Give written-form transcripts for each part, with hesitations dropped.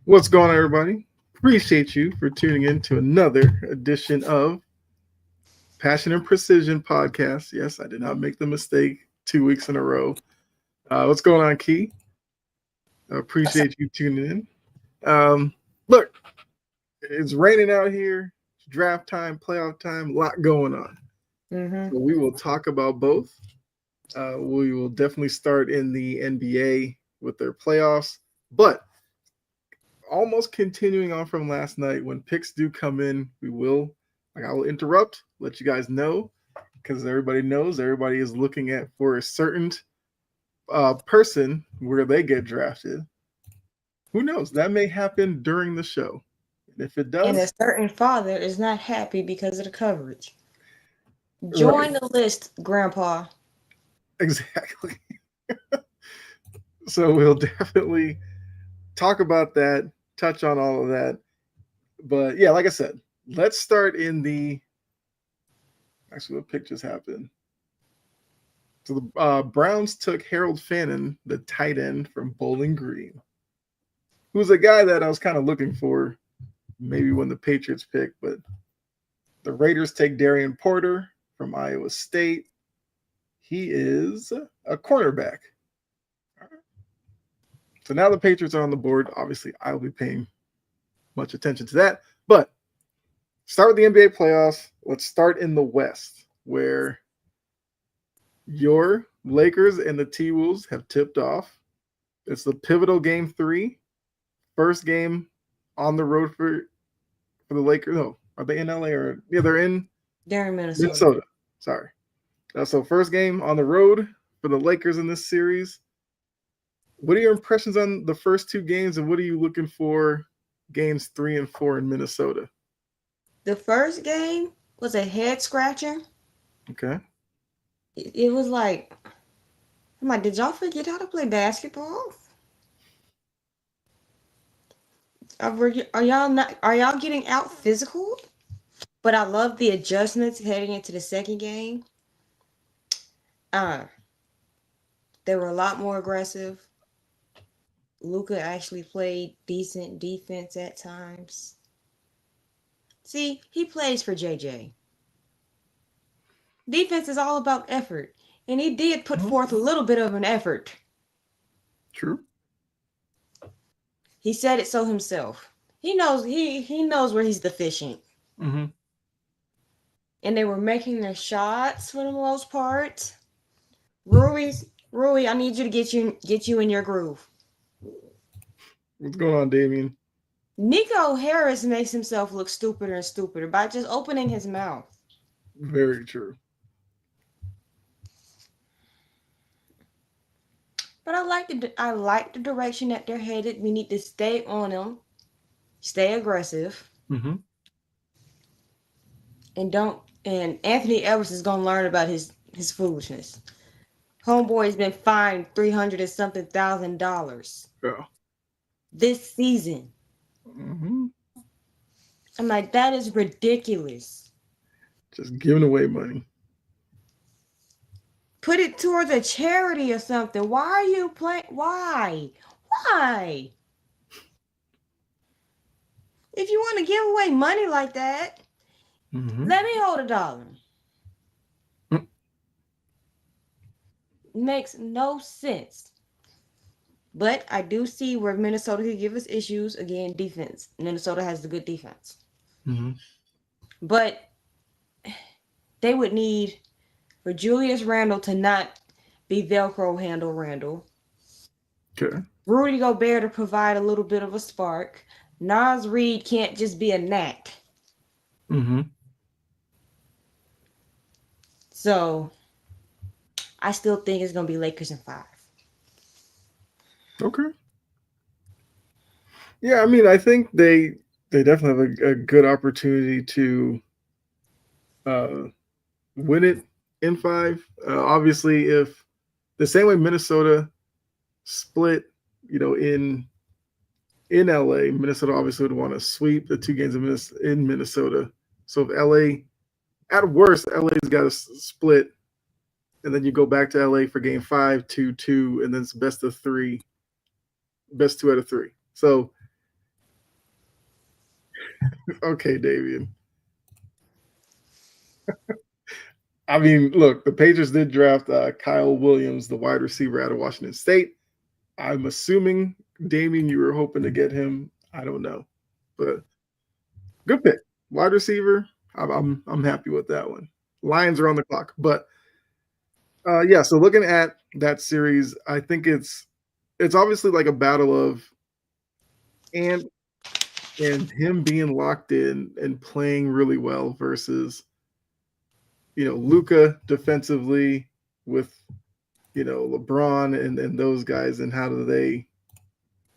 What's going on, everybody? Appreciate you for tuning in to another edition of Passion and Precision Podcast. Yes, I did not make the mistake 2 weeks in a row. What's going on, Key? I appreciate you tuning in. Look, it's raining out here. It's draft time, playoff time, a lot going on. Mm-hmm. So we will talk about both. We will definitely start in the NBA with their playoffs, but almost continuing on from last night, when picks do come in, I will interrupt, let you guys know, because everybody knows everybody is looking at for a certain person where they get drafted. Who knows? That may happen during the show. And if it And a does, certain father is not happy because of the coverage. right, Join the list, Grandpa. exactly. So we'll definitely talk about that, touch on all of that. But yeah, like I said, let's start in the actually what pick just happened. So the Browns took Harold Fannin, the tight end from Bowling Green, who's a guy that I was kind of looking for maybe when the Patriots picked. But the Raiders take Darian Porter from Iowa State. He is a cornerback. So now the Patriots are on the board. Obviously, I'll be paying much attention to that. But start with the NBA playoffs. Let's start in the West, where your Lakers and the T Wolves have tipped off. It's the pivotal game three. First game on the road for the Lakers. No, are they in LA or yeah? They're in They're in Minnesota. Minnesota. Sorry. So first game on the road for the Lakers in this series. What are your impressions on the first two games, and what are you looking for games 3 and 4 in Minnesota? The first game was a head scratcher. Okay. It was like, I'm like, did y'all forget how to play basketball? Are y'all not? Are y'all getting out physical? But I love the adjustments heading into the second game. Uh, they were a lot more aggressive. Luca actually played decent defense at times. See, he plays for JJ. Defense is all about effort, and he did put Mhm. forth a little bit of an effort. True. He said it so himself. He knows where he's deficient, Mm-hmm. and they were making their shots for the most part. Rui, Rui, I need you to get you in your groove. What's going on, Damien? Nico Harris makes himself look stupider and stupider by just opening his mouth. Very true. But I like the direction that they're headed. We need to stay on them, stay aggressive, Mm-hmm. and don't. And Anthony Edwards is gonna learn about his foolishness. Homeboy's been fined 300 and something $1,000 Yeah. this season. Mm-hmm. I'm like, that is ridiculous. Just giving away money. Put it towards a charity or something. Why are you playing? Why? Why? If you want to give away money like that, Mm-hmm. let me hold $1. Makes no sense. But I do see where Minnesota could give us issues. Again, defense. Minnesota has the good defense. Mm-hmm. But they would need for Julius Randle to not be Velcro handle Randle. Okay. Rudy Gobert to provide a little bit of a spark. Nas Reed can't just be a knack. Mm-hmm. So I still think it's gonna be Lakers in 5. Okay. Yeah, I mean, I think they definitely have a good opportunity to uh, win it in five. Obviously, if the same way Minnesota split, in LA, Minnesota obviously would want to sweep the two games in Minnesota. So if LA, at worst, LA's got to split, and then you go back to LA for game 5, 2-2, and then it's best of three, best two out of three. So Okay, Davian. I mean, look, the Patriots did draft Kyle Williams, the wide receiver out of Washington State. I'm assuming, Damien, you were hoping to get him. I don't know, but good pick, wide receiver. I'm happy with that one. Lions are on the clock, but yeah. So looking at that series, I think it's obviously like a battle of and him being locked in and playing really well versus Luka defensively with LeBron and those guys, and how do they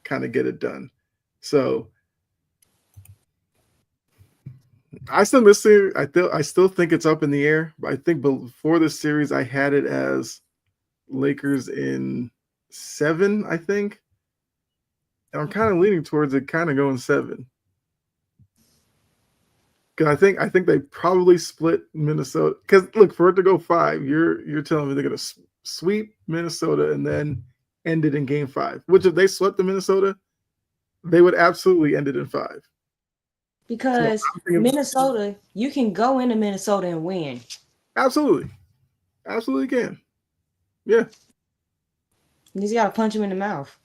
kind of get it done. So I still think it's up in the air. But I think before this series, I had it as Lakers in 7. I think, and I'm kind of leaning towards it, kind of going 7. Because I think they probably split Minnesota. Because look, for it to go 5, you're telling me they're gonna sweep Minnesota and then end it in Game 5. Which, if they swept the Minnesota, they would absolutely end it in 5. Because Minnesota, you can go into Minnesota and win. Absolutely can. Yeah. You just gotta punch him in the mouth.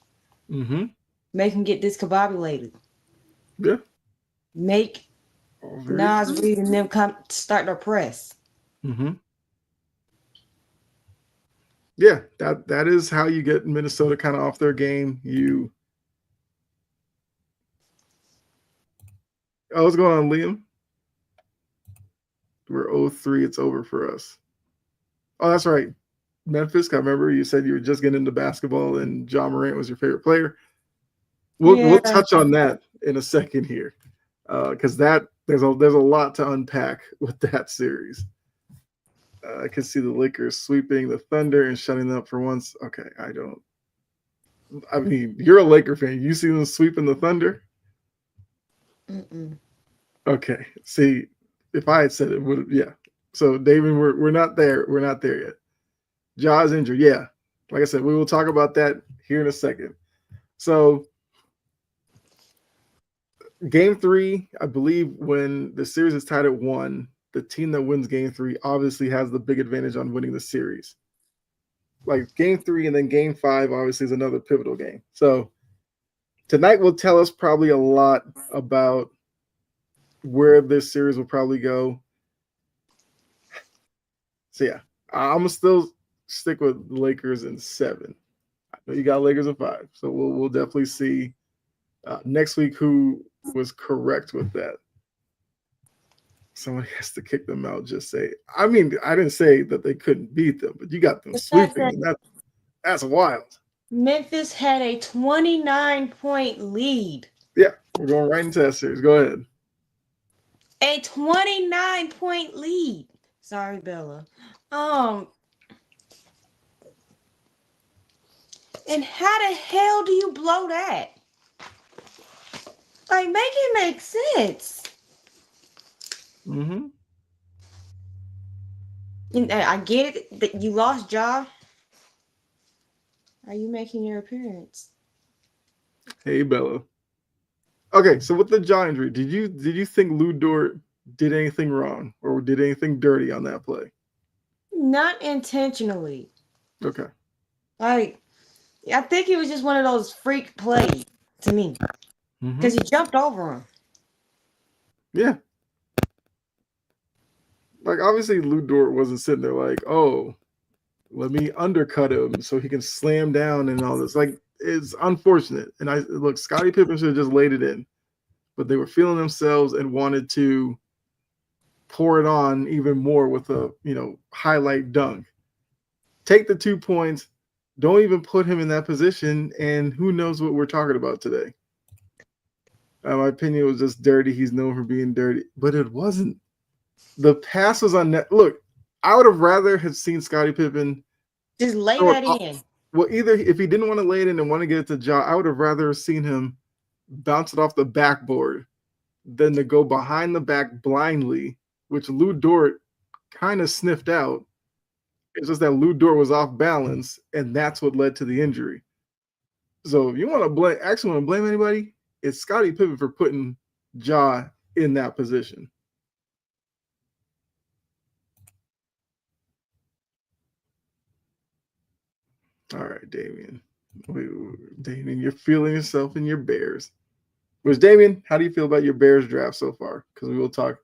Mm-hmm. Make him get discombobulated. Yeah. Make Nas Reed and them start their press. Mm-hmm. Yeah, that is how you get Minnesota kind of off their game. What's going on, Liam? We're 0-3. It's over for us. Oh, that's right. Memphis, I remember you said you were just getting into basketball and Ja Morant was your favorite player. We'll touch on that in a second here, because there's a lot to unpack with that series. I can see the Lakers sweeping the Thunder and shutting them up for once. Okay, I mean, you're a Laker fan. You see them sweeping the Thunder? Mm-mm. Okay. See, if I had said it, would yeah. So, David, we're not there. We're not there yet. Ja's injured. Yeah. Like I said, we will talk about that here in a second. So, Game 3, I believe, when the series is tied at 1, the team that wins Game 3 obviously has the big advantage on winning the series. Like Game 3 and then Game 5 obviously is another pivotal game. So tonight will tell us probably a lot about where this series will probably go. So yeah, I'm gonna still stick with Lakers in 7. I know you got Lakers in 5, so we'll definitely see next week who was correct with that. Somebody has to kick them out. Just say, I mean, I didn't say that they couldn't beat them, but you got them sweeping. That's wild. Memphis had a 29-point lead. Yeah, we're going right into that series. Go ahead. A 29-point lead. Sorry, Bella. And how the hell do you blow that? Like, make it make sense. Mm-hmm. And I get it that you lost Ja. Are you making your appearance? Hey, Bella. Okay, so with the Ja injury, did you think Lu Dort did anything wrong or did anything dirty on that play? Not intentionally. Okay. Like, I think it was just one of those freak plays to me. Because he jumped over him. Yeah. Like, obviously, Lu Dort wasn't sitting there like, oh, let me undercut him so he can slam down and all this. Like, it's unfortunate. And look, Scottie Pippen should have just laid it in. But they were feeling themselves and wanted to pour it on even more with a, highlight dunk. Take the 2 points. Don't even put him in that position. And who knows what we're talking about today. My opinion was just dirty. He's known for being dirty. But it wasn't. The pass was on net. Look, I would have rather have seen Scottie Pippen just lay that in. Well, either if he didn't want to lay it in and want to get it to Ja, I would have rather seen him bounce it off the backboard than to go behind the back blindly, which Lu Dort kind of sniffed out. It's just that Lu Dort was off balance, and that's what led to the injury. So if you want to blame anybody, it's Scottie Pippen for putting Ja in that position. All right, Damian. Damian, you're feeling yourself in your Bears. Which, Damian, how do you feel about your Bears draft so far? Because we will talk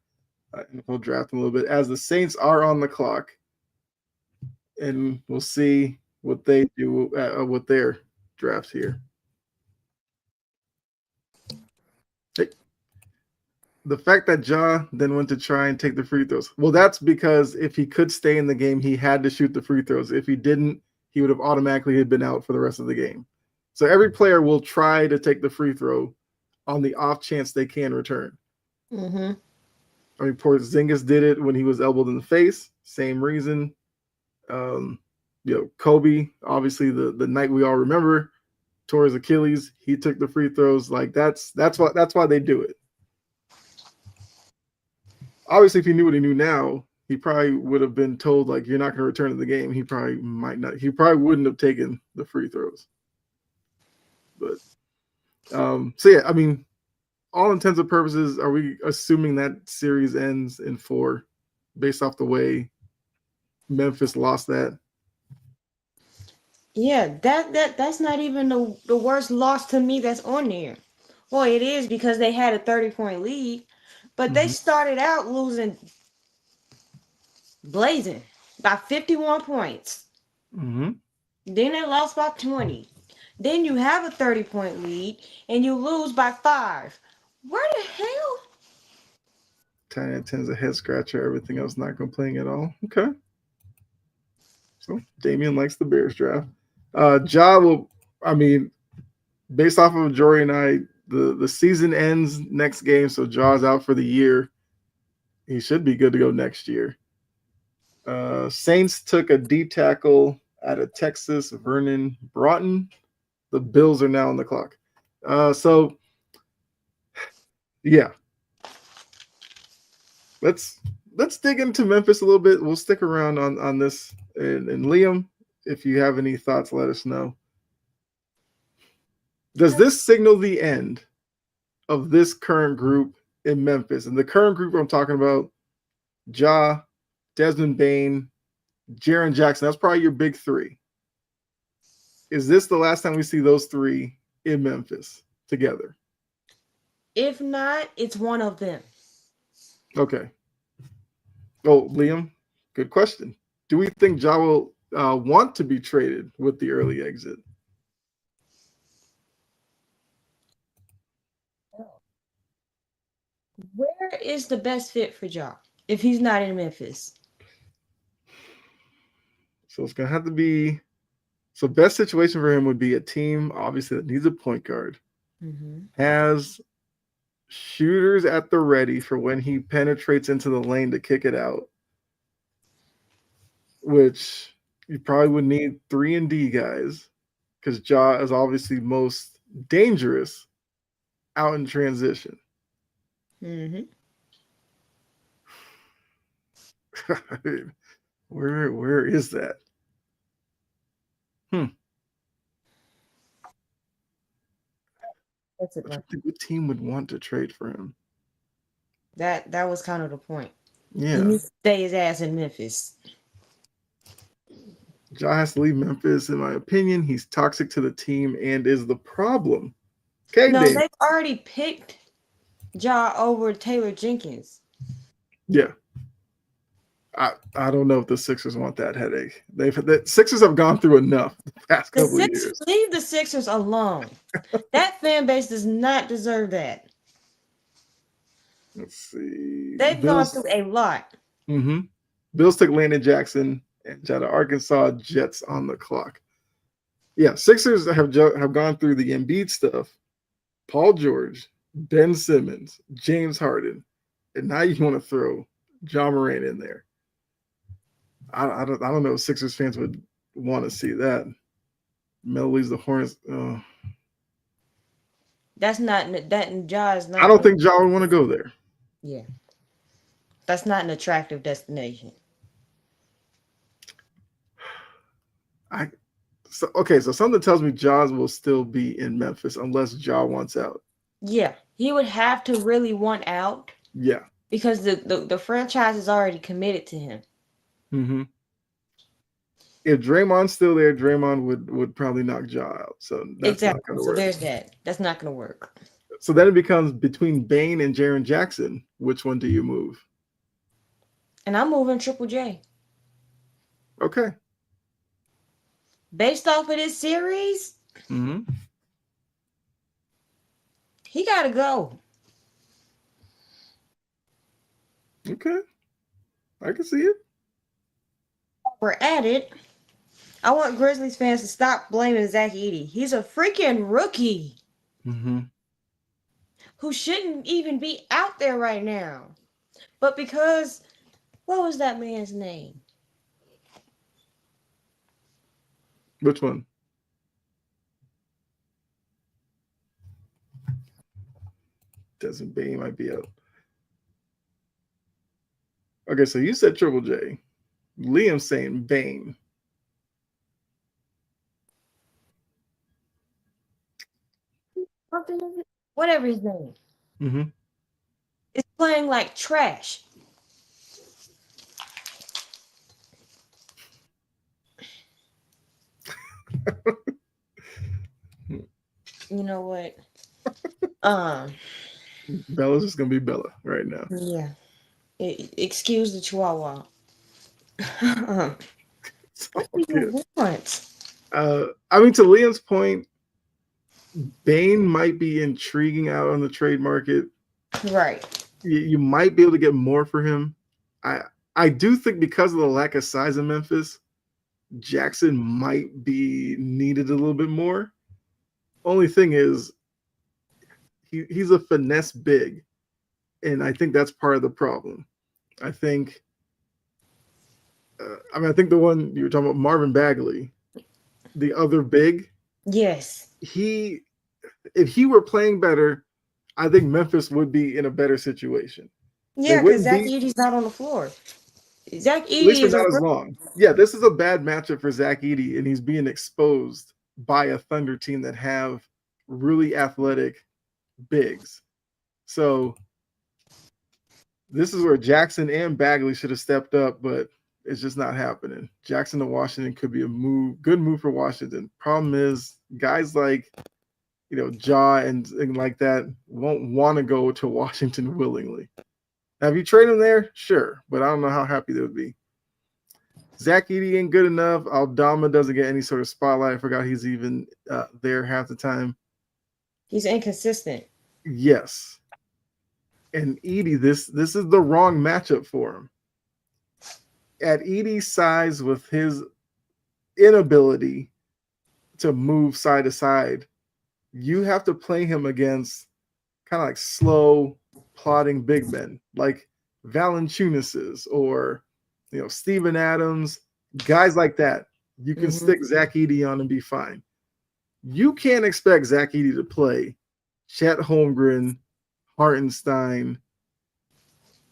we'll draft them a little bit as the Saints are on the clock, and we'll see what they do with their draft here. Hey, the fact that Ja then went to try and take the free throws. Well, that's because if he could stay in the game, he had to shoot the free throws. If he didn't, he would have automatically been out for the rest of the game. So every player will try to take the free throw on the off chance they can return. Mm-hmm. I mean, Porzingis did it when he was elbowed in the face. Same reason. Kobe, obviously the night we all remember, tore his Achilles. He took the free throws. Like that's why they do it. Obviously, if he knew what he knew now, he probably would have been told like you're not going to return to the game. He probably might not. He probably wouldn't have taken the free throws. But so yeah, I mean, all intents and purposes, are we assuming that series ends in 4 based off the way Memphis lost that? Yeah, that's not even the worst loss to me that's on there. Well, it is because they had a 30-point lead, but they started out losing blazing by 51 points. Mm-hmm. Then they lost by 20. Then you have a 30-point lead and you lose by 5. Where the hell? 10 and 10 is a head scratcher. Everything else not complaining at all. Okay. So Damian likes the Bears draft. Ja will, I mean, based off of Jory and I, the season ends next game, so Ja's out for the year. He should be good to go next year. Saints took a D tackle out of Texas, Vernon Broughton. The Bills are now on the clock. So yeah. Let's dig into Memphis a little bit. We'll stick around on this. And Liam, if you have any thoughts, let us know. Does this signal the end of this current group in Memphis? And the current group I'm talking about, Ja, Desmond Bane, Jaren Jackson. That's probably your big 3. Is this the last time we see those 3 in Memphis together? If not, it's one of them. Okay. Oh, Liam, good question. Do we think Ja will want to be traded with the early exit? Where is the best fit for Ja if he's not in Memphis? So it's going to have to be – so best situation for him would be a team, obviously, that needs a point guard, has shooters at the ready for when he penetrates into the lane to kick it out, which you probably would need 3 and D guys because Ja is obviously most dangerous out in transition. Mm-hmm. Where is that? That's it. I don't think what team would want to trade for him. That was kind of the point. Yeah. He needs to stay his ass in Memphis. Ja has to leave Memphis, in my opinion. He's toxic to the team and is the problem. Okay, No, Dave. they've already picked Ja over Taylor Jenkins. Yeah. I don't know if the Sixers want that headache. The Sixers have gone through enough the past couple of years. Leave the Sixers alone. That fan base does not deserve that. Let's see. They've gone through a lot. Mm-hmm. Bills took Landon Jackson and the Arkansas Jets on the clock. Yeah, Sixers have gone through the Embiid stuff, Paul George, Ben Simmons, James Harden, and now you want to throw John Moran in there. I don't know if Sixers fans would want to see that. Melo leaves the Hornets. That's not that. Ja is not. I don't think Ja would want to go there. Yeah, that's not an attractive destination. So something tells me Ja will still be in Memphis unless Ja wants out. Yeah, he would have to really want out Yeah. because the franchise is already committed to him. Mm-hmm. If Draymond's still there, Draymond would probably knock Ja out. So that's not Exactly. going to So work. there's that. That's not going to work. So then it becomes between Bane and Jaren Jackson. Which one do you move? And I'm moving Triple J. Okay. Based off of this series, Mm-hmm. he got to go. Okay. I can see it. We're at it. I want Grizzlies fans to stop blaming Zach Edey. He's a freaking rookie Mm-hmm. who shouldn't even be out there right now. But because, what was that man's name? Which one? Desmond Bane might be out. Okay, so you said Triple J. Liam's saying Bane. Whatever his name. Mm-hmm. Is playing like trash. You know what? Bella's just gonna be Bella right now. Yeah. Excuse the chihuahua. What do you want? I mean, to Liam's point, Bane might be intriguing out on the trade market. Right. You might be able to get more for him. I do think because of the lack of size in Memphis, Jackson might be needed a little bit more. Only thing is, he's a finesse big, and I think that's part of the problem. I think, I think the one you were talking about, Marvin Bagley, the other big. Yes. If he were playing better, I think Memphis would be in a better situation. Yeah, because Zach Edey's not on the floor. Zach Edey is not as long. Yeah, this is a bad matchup for Zach Edey, and he's being exposed by a Thunder team that have really athletic bigs. So this is where Jackson and Bagley should have stepped up, but it's just not happening. Jackson to Washington could be a good move for Washington. Problem is, guys like Ja and like that won't want to go to Washington willingly. Now, if you trade him there, sure, but I don't know how happy they would be. Zach Edey ain't good enough. Aldama doesn't get any sort of spotlight. I forgot he's even there half the time. He's inconsistent. Yes. And Edey, this is the wrong matchup for him. At Edey's size, with his inability to move side to side, you have to play him against kind of like slow, plodding big men like Valanciunas or Steven Adams, guys like that. You can stick Zach Edey on and be fine. You can't expect Zach Edey to play Chet Holmgren, Hartenstein,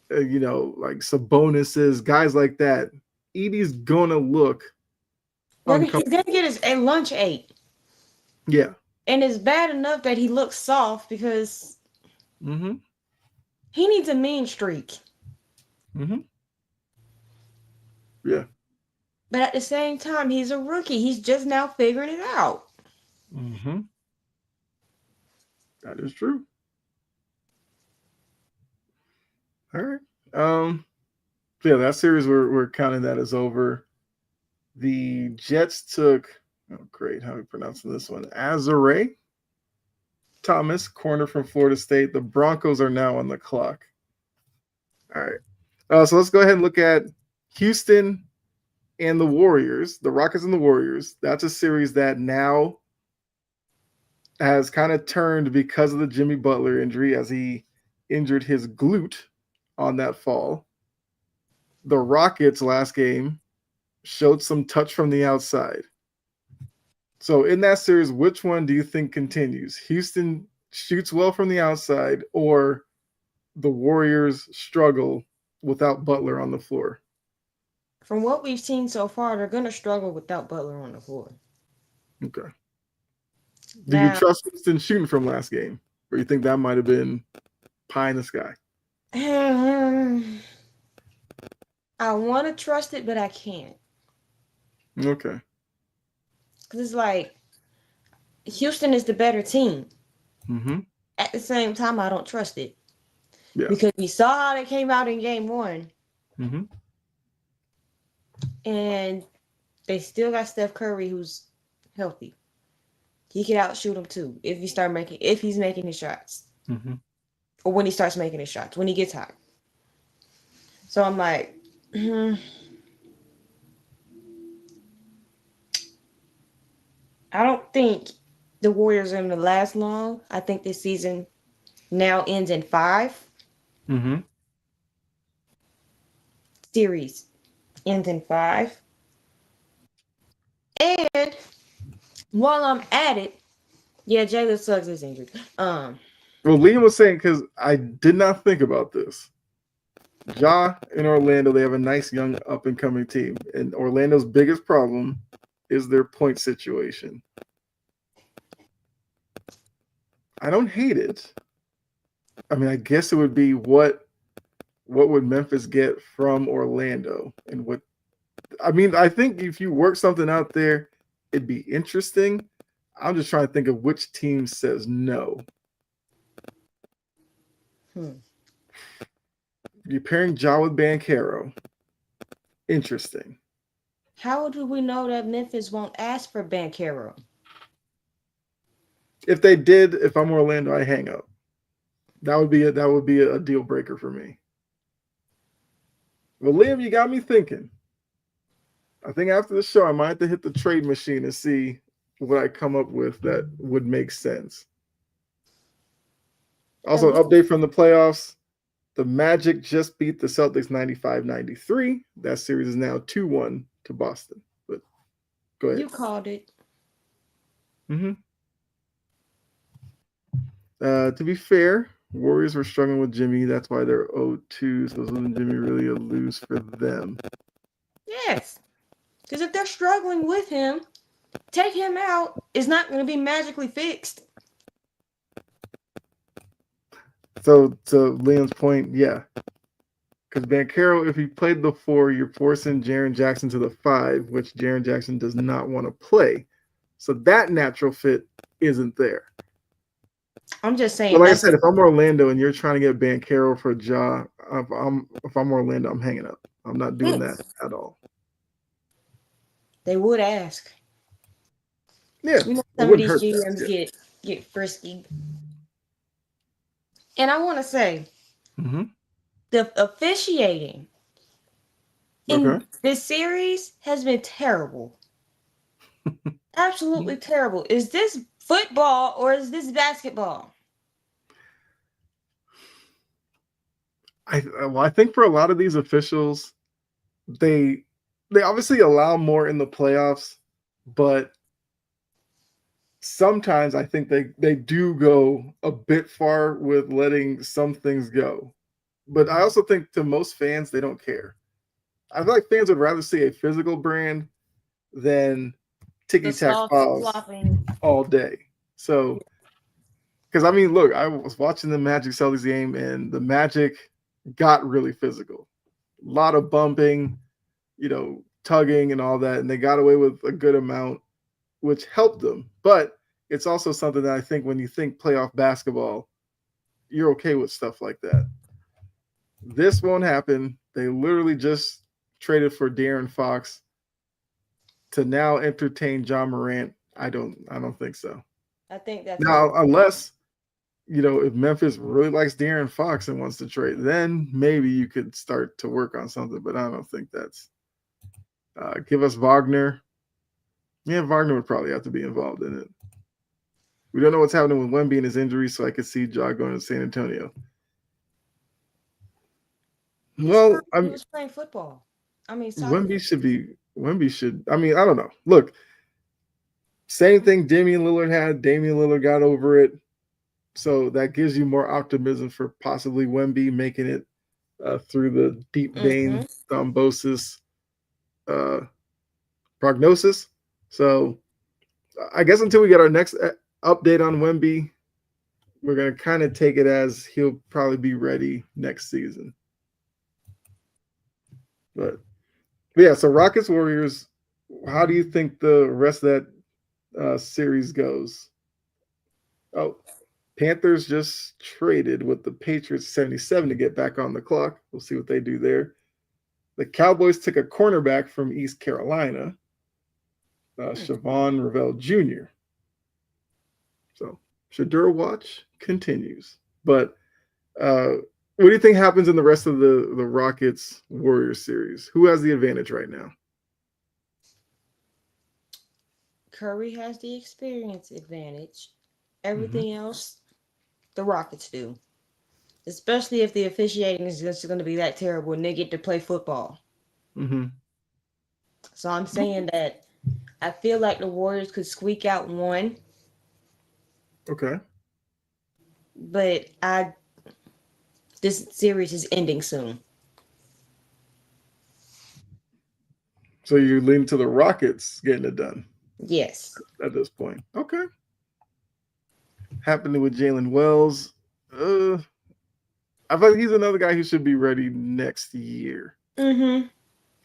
like Sabonis's, guys like that. Edey's gonna look. He's gonna get his lunch ate. Yeah. And it's bad enough that he looks soft because he needs a mean streak. Yeah. But at the same time, he's a rookie. He's just now figuring it out. That is true. All right. Yeah, that series we're counting that as over. The Jets took, oh great, how are we pronouncing this one? Azare Thomas, corner from Florida State. The Broncos are now on the clock. All right. So let's go ahead and look at Houston and the Warriors, the Rockets and the Warriors. That's a series that now has kind of turned because of the Jimmy Butler injury, as he injured his glute on that fall. The Rockets last game showed some touch from the outside. So in that series, which one do you think continues? Houston shoots well from the outside, or the Warriors struggle without Butler on the floor? From what we've seen so far, they're going to struggle without Butler on the floor. Okay. Do you trust Houston shooting from last game? Or you think that might have been pie in the sky? I want to trust it, but I can't. Okay. Because it's like Houston is the better team. Mm-hmm. At the same time, I don't trust it. Yeah. Because we saw how they came out in game one, Mm-hmm. and they still got Steph Curry, who's healthy. He can outshoot him too if he's making his shots. Mm-hmm. Or when he starts making his shots, when he gets hot. So I'm like, I don't think the Warriors are going to last long. I think this season now ends in 5. Mm-hmm. Series ends in 5. And while I'm at it, yeah, Jalen Suggs is injured. Well, Liam was saying, because I did not think about this. Ja in Orlando, they have a nice young up and coming team. And Orlando's biggest problem is their point situation. I don't hate it. I mean, I guess it would be what would Memphis get from Orlando, and what I mean, I think if you work something out there, it'd be interesting. I'm just trying to think of which team says no. You're pairing Ja with Banchero. Interesting. How do we know that Memphis won't ask for Banchero? If they did, if I'm Orlando, I hang up. That would be a deal breaker for me. Well, Liam, you got me thinking. I think after the show, I might have to hit the trade machine and see what I come up with that would make sense. Also, an update from the playoffs. The Magic just beat the Celtics 95-93. That series is now 2-1 to Boston. But go ahead. You called it. Mm-hmm. To be fair, Warriors were struggling with Jimmy. That's why they're 0-2. So isn't Jimmy really a lose for them? Yes. Because if they're struggling with him, take him out. It's not going to be magically fixed. So to Liam's point, yeah. Because Banchero, if he played the 4, you're forcing Jaren Jackson to the 5, which Jaren Jackson does not want to play. So that natural fit isn't there. I'm just saying. But like I said, if I'm Orlando and you're trying to get Banchero for Ja, if I'm Orlando, I'm hanging up. I'm not doing that at all. They would ask. Yeah. You know, some of these GMs get frisky. And I want to say, the officiating in this series has been terrible. Absolutely terrible. Is this football or is this basketball? I think for a lot of these officials, they obviously allow more in the playoffs, but sometimes I think they do go a bit far with letting some things go. But I also think to most fans, they don't care. I feel like fans would rather see a physical brand than ticky-tack fouls all day. So, because I mean, look, I was watching the Magic Celtics game, and the Magic got really physical. A lot of bumping, tugging and all that, and they got away with a good amount, which helped them. But it's also something that I think when you think playoff basketball, you're okay with stuff like that. This won't happen. They literally just traded for De'Aaron Fox to now entertain Ja Morant. I don't think so. I think that's now unless if Memphis really likes De'Aaron Fox and wants to trade, then maybe you could start to work on something. But I don't think that's. Give us Wagner. Yeah, Wagner would probably have to be involved in it. We don't know what's happening with Wemby and his injury, so I could see Ja going to San Antonio. Well, he was playing football. I mean, Wemby should. I mean, I don't know. Look, same thing Damian Lillard had. Damian Lillard got over it, so that gives you more optimism for possibly Wemby making it through the deep vein thrombosis prognosis. So, I guess until we get our next update on Wemby, we're gonna kind of take it as he'll probably be ready next season. But yeah, so Rockets Warriors. How do you think the rest of that series goes? Oh, Panthers just traded with the Patriots 77 to get back on the clock. We'll see what they do there. The Cowboys took a cornerback from East Carolina, Siobhan Ravel Jr. So Shadur watch continues. But what do you think happens in the rest of the Rockets Warriors series? Who has the advantage right now? Curry has the experience advantage. Everything else, the Rockets do. Especially if the officiating is just going to be that terrible and they get to play football. Mm-hmm. So I'm saying that I feel like the Warriors could squeak out one. Okay. But this series is ending soon. So you lean to the Rockets getting it done. Yes. At this point. Okay. Happening with Jalen Wells. I feel like he's another guy who should be ready next year. Mm-hmm.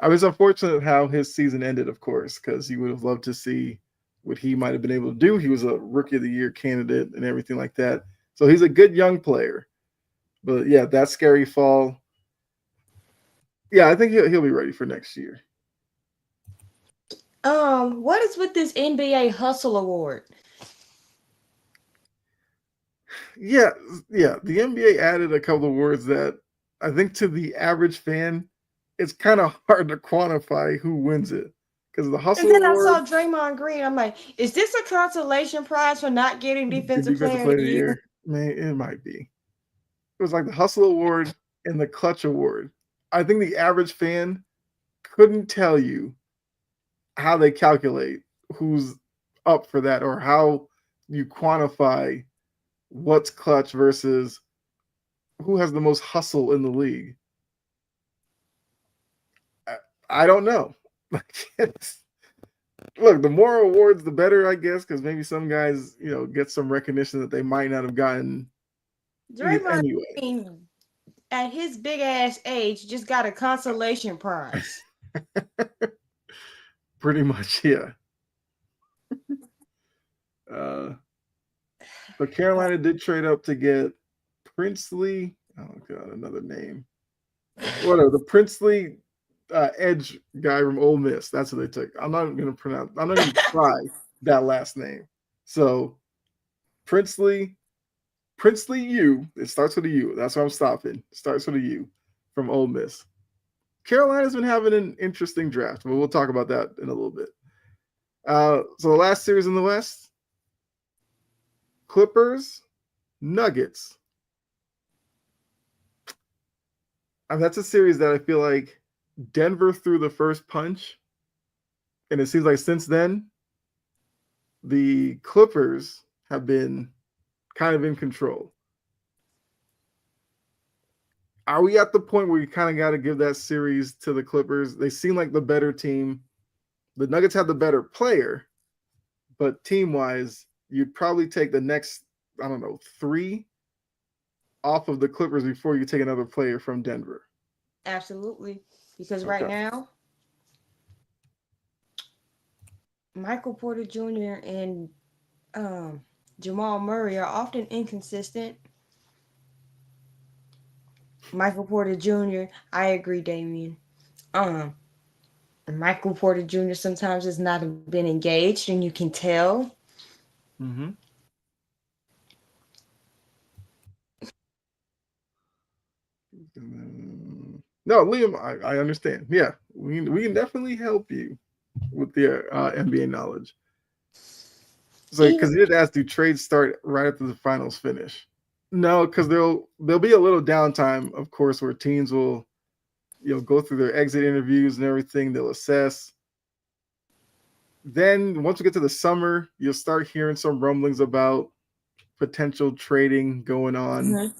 I was unfortunate how his season ended, of course, because he would have loved to see what he might have been able to do. He was a rookie of the year candidate and everything like that. So he's a good young player. But yeah, that scary fall. Yeah, I think he'll be ready for next year. What is with this NBA Hustle Award? Yeah. The NBA added a couple of words that I think to the average fan, it's kind of hard to quantify who wins it. Because the Hustle And then Award, I saw Draymond Green. I'm like, is this a consolation prize for not getting Defensive Player of the Year? Man, it might be. It was like the Hustle Award and the Clutch Award. I think the average fan couldn't tell you how they calculate who's up for that or how you quantify what's clutch versus who has the most hustle in the league. I don't know. Look, the more awards, the better, I guess, because maybe some guys, get some recognition that they might not have gotten Draymond anyway. Green, at his big ass age, just got a consolation prize. Pretty much, yeah. But Carolina did trade up to get Princely. Oh god, another name. Whatever, the Princely edge guy from Ole Miss. That's what they took. I'm not going to pronounce. I'm not going to try that last name. So Princely U. It starts with a U. That's where I'm stopping. It starts with a U from Ole Miss. Carolina's been having an interesting draft, but we'll talk about that in a little bit. So the last series in the West, Clippers, Nuggets. And that's a series that I feel like Denver threw the first punch. And it seems like since then, the Clippers have been kind of in control. Are we at the point where you kind of got to give that series to the Clippers? They seem like the better team. The Nuggets have the better player, but team-wise, you'd probably take the next, 3 off of the Clippers before you take another player from Denver. Absolutely. Because right now, Michael Porter Jr. and Jamal Murray are often inconsistent. Michael Porter Jr., I agree, Damian. Michael Porter Jr. sometimes has not been engaged, and you can tell. Mm-hmm. No, Liam, I understand. Yeah, we can definitely help you with the NBA knowledge. So, because he did ask, do trades start right after the finals finish? No, because there'll be a little downtime, of course, where teams will, go through their exit interviews and everything. They'll assess. Then once we get to the summer, you'll start hearing some rumblings about potential trading going on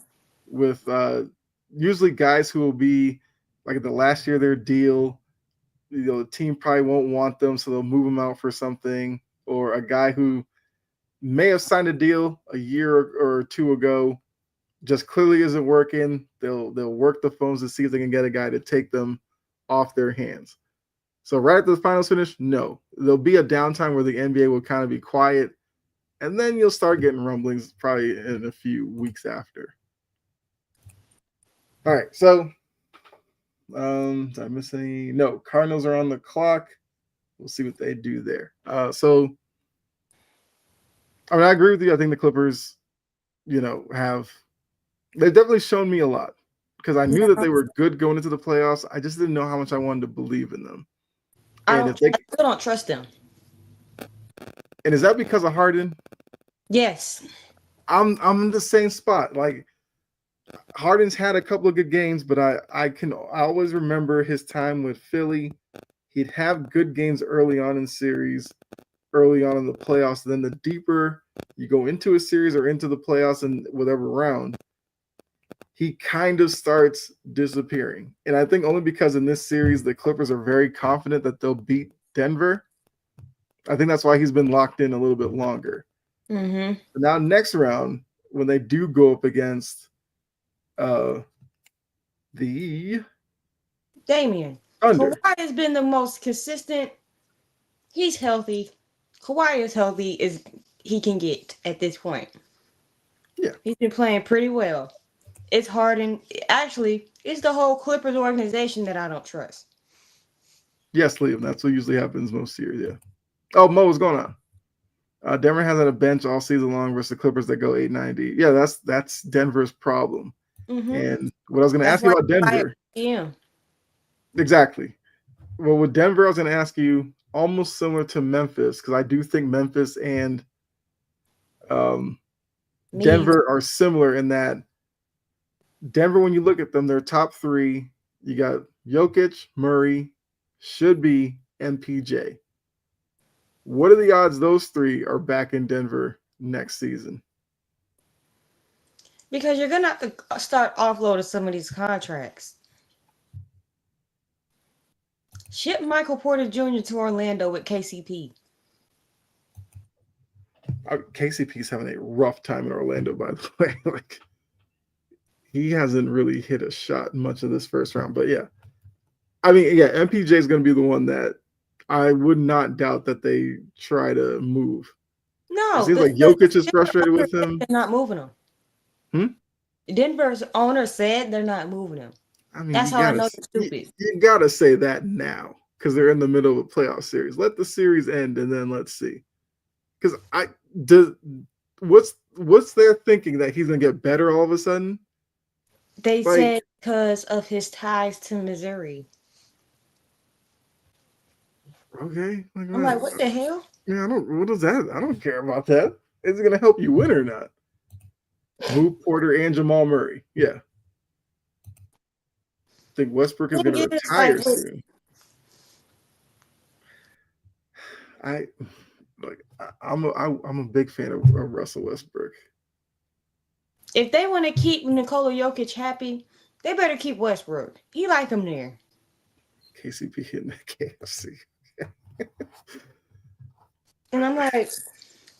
with usually guys who will be like at the last year of their deal. The team probably won't want them, so they'll move them out for something, or a guy who may have signed a deal a year or two ago, just clearly isn't working. They'll work the phones to see if they can get a guy to take them off their hands. So right after the finals finish, no. There'll be a downtime where the NBA will kind of be quiet, and then you'll start getting rumblings probably in a few weeks after. All right, so did I miss any? No, Cardinals are on the clock. We'll see what they do there. So I mean, I agree with you. I think the Clippers, they've definitely shown me a lot because I knew that they were good going into the playoffs. I just didn't know how much I wanted to believe in them. I still don't trust them. And is that because of Harden? Yes. I'm in the same spot. Like Harden's had a couple of good games, but I always remember his time with Philly. He'd have good games early on in series, early on in the playoffs. Then the deeper you go into a series or into the playoffs in whatever round, he kind of starts disappearing. And I think only because in this series, the Clippers are very confident that they'll beat Denver. I think that's why he's been locked in a little bit longer. Mm-hmm. Now, next round, when they do go up against the Damian. Thunder. Kawhi has been the most consistent. He's healthy. Kawhi is healthy as he can get at this point. Yeah. He's been playing pretty well. It's Harden. Actually, it's the whole Clippers organization that I don't trust. Yes, Liam. That's what usually happens most years, yeah. Oh, Mo, what's going on? Denver has on a bench all season long versus the Clippers that go 890. Yeah, that's Denver's problem. Mm-hmm. And what I was going to ask you about Denver. Yeah. Exactly. Well, with Denver, I was going to ask you almost similar to Memphis because I do think Memphis and Denver are similar in that Denver, when you look at them, their top three, you got Jokic, Murray, should be MPJ. What are the odds those three are back in Denver next season? Because you're going to have to start offloading some of these contracts. Ship Michael Porter Jr. to Orlando with KCP. KCP's having a rough time in Orlando, by the way. Like, he hasn't really hit a shot much of this first round. But yeah, I mean, yeah, MPJ is going to be the one that I would not doubt that they try to move. No, it seems like Jokic is frustrated with him. They're not moving him. Denver's owner said they're not moving him. I mean, that's how I know they're stupid. You gotta say that now because they're in the middle of a playoff series. Let the series end and then let's see. Because what's their thinking that he's gonna get better all of a sudden? They said because of his ties to Missouri. Okay. I'm like, what the hell? Yeah, what is that? I don't care about that. Is it gonna help you win or not? Move Porter and Jamal Murray. Yeah. I think Westbrook is going to retire soon. I'm a big fan of Russell Westbrook. If they want to keep Nikola Jokic happy, they better keep Westbrook. He like him there. KCP hitting the KFC. And I'm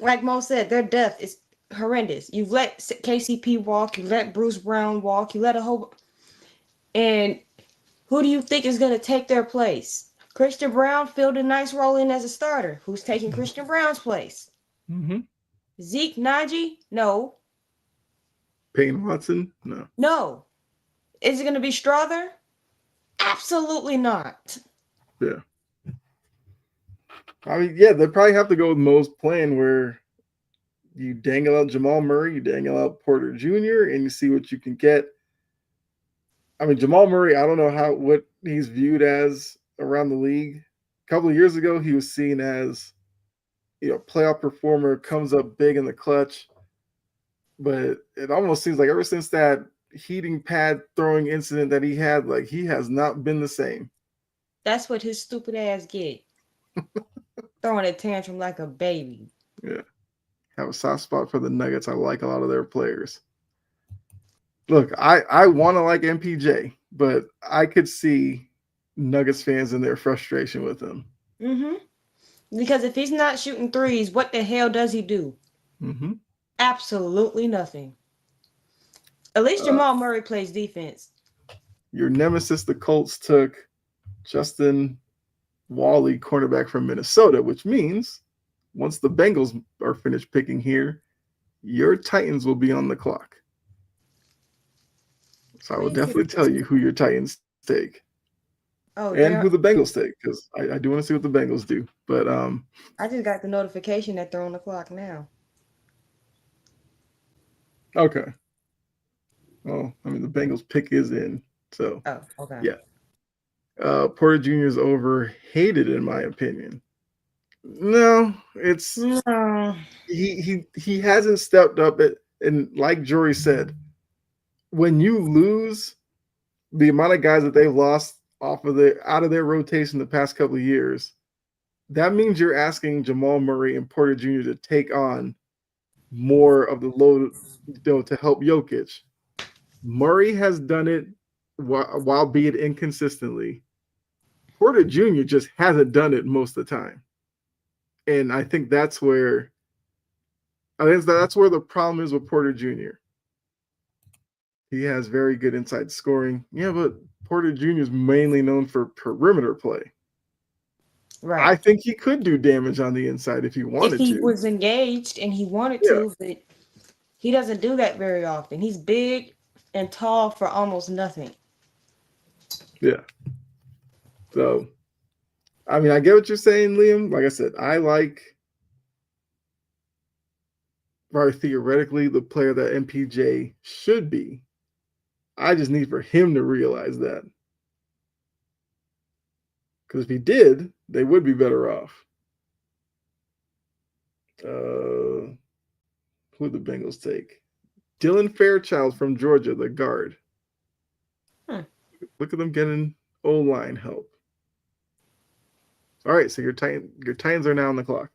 like Mo said, their death is horrendous. You've let KCP walk, you let Bruce Brown walk, you let a whole. And who do you think is going to take their place? Christian Brown filled a nice role in as a starter. Who's taking Christian Brown's place? Mm-hmm. Zeke Naji? No. Payne Watson? No. No. Is it going to be Strother? Absolutely not. Yeah. I mean, yeah, they probably have to go with Mo's plan where you dangle out Jamal Murray, you dangle out Porter Jr., and you see what you can get. I mean, Jamal Murray, I don't know what he's viewed as around the league. A couple of years ago, he was seen as, playoff performer, comes up big in the clutch. But it almost seems like ever since that heating pad throwing incident that he had, like he has not been the same. That's what his stupid ass get. Throwing a tantrum like a baby. Yeah. Have a soft spot for the Nuggets. I like a lot of their players. Look, I want to like MPJ, but I could see Nuggets fans and their frustration with him. Mm-hmm. Because if he's not shooting threes, what the hell does he do? Mm-hmm. Absolutely nothing. At least Jamal Murray plays defense. Your nemesis, the Colts, took Justin Wally, cornerback from Minnesota, which means once the Bengals are finished picking here, your Titans will be on the clock. So I will definitely tell you who your Titans take. Oh, And who there. the Bengals take, because I do want to see what the Bengals do. But I just got the notification that they're on the clock now. okay. Well, I mean the Bengals pick is in, so Oh, okay. yeah. Porter Jr. is overhated in my opinion. No, it's No. he hasn't stepped up. And like Jory said, when you lose the amount of guys that they've lost out of their rotation the past couple of years, that means you're asking Jamal Murray and Porter Jr. to take on more of the load, to help Jokic. Murray has done it while be it inconsistently. Porter Jr. just hasn't done it most of the time. And I think that's where the problem is with Porter Jr. He has very good inside scoring. Yeah, but Porter Jr. is mainly known for perimeter play. Right. I think he could do damage on the inside if he wanted if he to. was engaged and he wanted Yeah. to, but he doesn't do that very often. He's big and tall for almost nothing. Yeah. So, I mean, I get what you're saying, Liam. Like I said, I like, or theoretically, the player that MPJ should be. I just need for him to realize that. Because if he did, they would be better off. Who would the Bengals take? Dylan Fairchild from Georgia, the guard. Look at them getting O-line help. All right, so your Titans are now on the clock.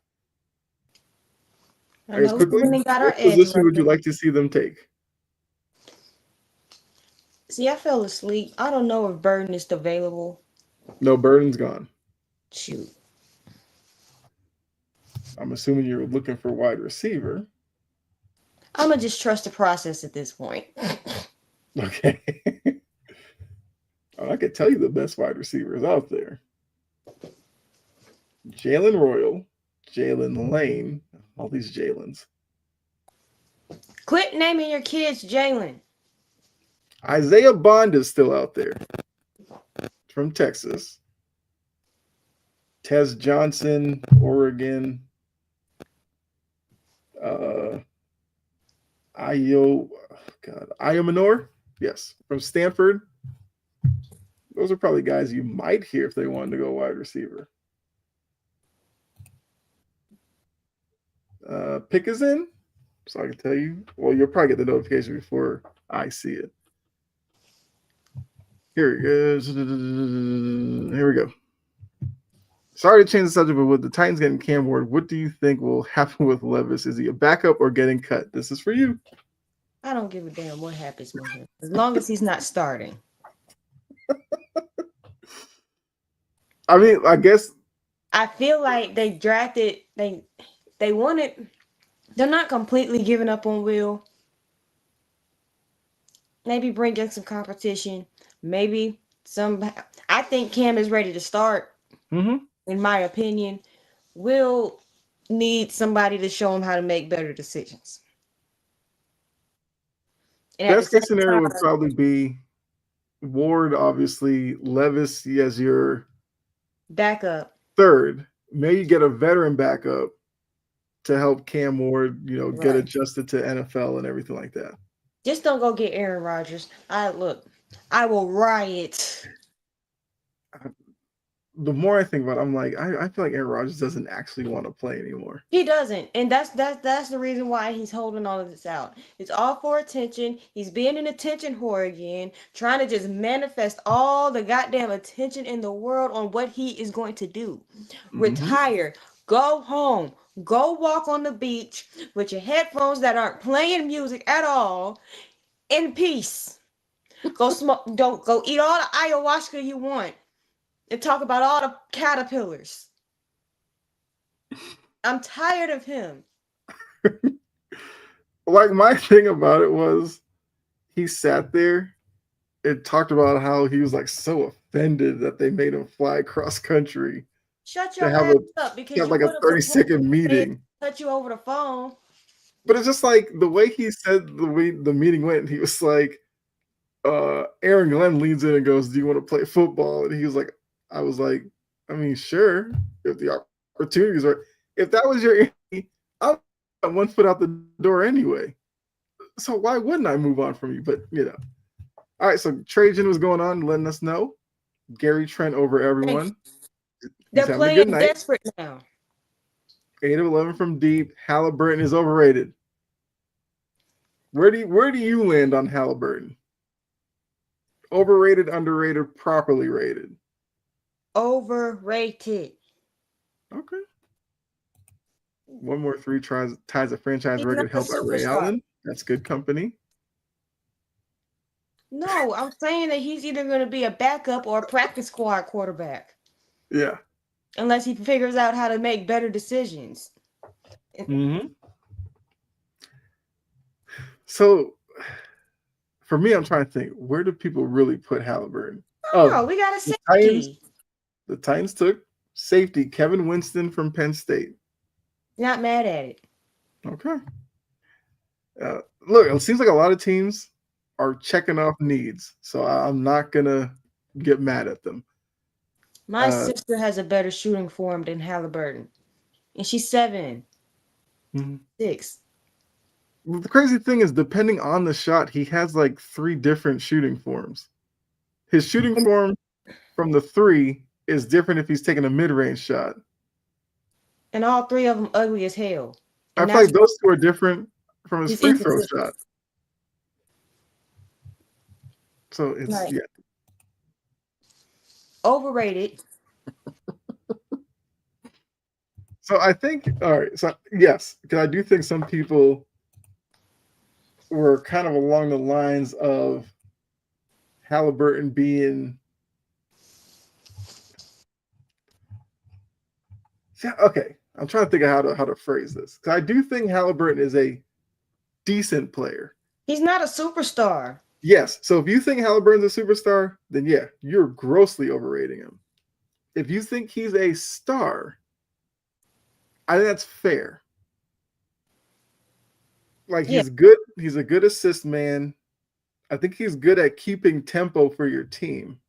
I know quickly, we got our what edge. position would you like to see them take? See, I fell asleep. I don't know if Burden is available. No, Burden's gone. Shoot. I'm assuming you're looking for wide receiver. I'm gonna just trust the process at this point. Okay. I could tell you the best wide receivers out there. Jalen Royal, Jalen Lane, all these Jalens. Quit naming your kids Jalen. Isaiah Bond is still out there from Texas. Tez Johnson, Oregon. Iomanor, yes, from Stanford. Those are probably guys you might hear if they wanted to go wide receiver. Pick is in, so I can tell you. Well, you'll probably get the notification before I see it. Here it goes. Here we go. Sorry to change the subject, but with the Titans getting Cam Ward, what do you think will happen with Levis? Is he a backup or getting cut? This is for you. I don't give a damn what happens with him, as long as he's not starting. I mean, I guess I feel like they drafted. They wanted. They're not completely giving up on Will. Maybe bring in some competition. Maybe some. I think Cam is ready to start. Mm-hmm. In my opinion, Will need somebody to show him how to make better decisions. And best case scenario would probably be Ward, obviously, Levis as your backup. Third, maybe get a veteran backup to help Cam Ward, get adjusted to NFL and everything like that. Just don't go get Aaron Rodgers. I will riot. The more I think about it, I'm like, I feel like Aaron Rodgers doesn't actually want to play anymore. He doesn't, and that's the reason why he's holding all of this out. It's all for attention. He's being an attention whore again, trying to just manifest all the goddamn attention in the world on what he is going to do. Mm-hmm. Retire, go home, go walk on the beach with your headphones that aren't playing music at all, in peace. Go smoke. Don't go eat all the ayahuasca you want. And talk about all the caterpillars. I'm tired of him. like my thing about it was he sat there and talked about how he was like so offended that they made him fly cross country Shut to your have ass up because have you like a would have 30-second meeting. touch you over the phone. But it's just like the way he said the way the meeting went, he was like, Aaron Glenn leans in and goes, "Do you want to play football?" And he was like, I was like, I mean, sure, if the opportunities are, if that was your, I'm 1 foot out the door anyway. So why wouldn't I move on from you? But all right. So Trajan was going on, letting us know Gary Trent over everyone. They're He's having a good playing night. desperate now. 8 of 11 from deep. Halliburton is overrated. Where do you land on Halliburton? Overrated, underrated, properly rated? Overrated. Okay. 1 more 3 ties a franchise He's record not a held by Ray superstar. Allen. That's good company. No, I'm saying that he's either going to be a backup or a practice squad quarterback. Yeah. Unless he figures out how to make better decisions. Mm-hmm. So, for me, I'm trying to think, where do people really put Halliburton? Oh, we got a safety. The Titans took safety Kevin Winston from Penn State. Not mad at it. Okay. Look, it seems like a lot of teams are checking off needs, so I'm not gonna get mad at them. My sister has a better shooting form than Halliburton, and she's 7, 6. The crazy thing is, depending on the shot, he has like 3 different shooting forms. His shooting form from the 3 is different if he's taking a mid-range shot. And all 3 of them ugly as hell. I feel like those 2 are different from his free throw shot. So it's right. Overrated. So I think, all right. So yes, because I do think some people were kind of along the lines of Halliburton being. Yeah, okay. I'm trying to think of how to phrase this, because I do think Halliburton is a decent player. He's not a superstar. Yes. So if you think Halliburton's a superstar, then yeah, you're grossly overrating him. If you think he's a star, I think that's fair. Like he's good. He's a good assist man. I think he's good at keeping tempo for your team.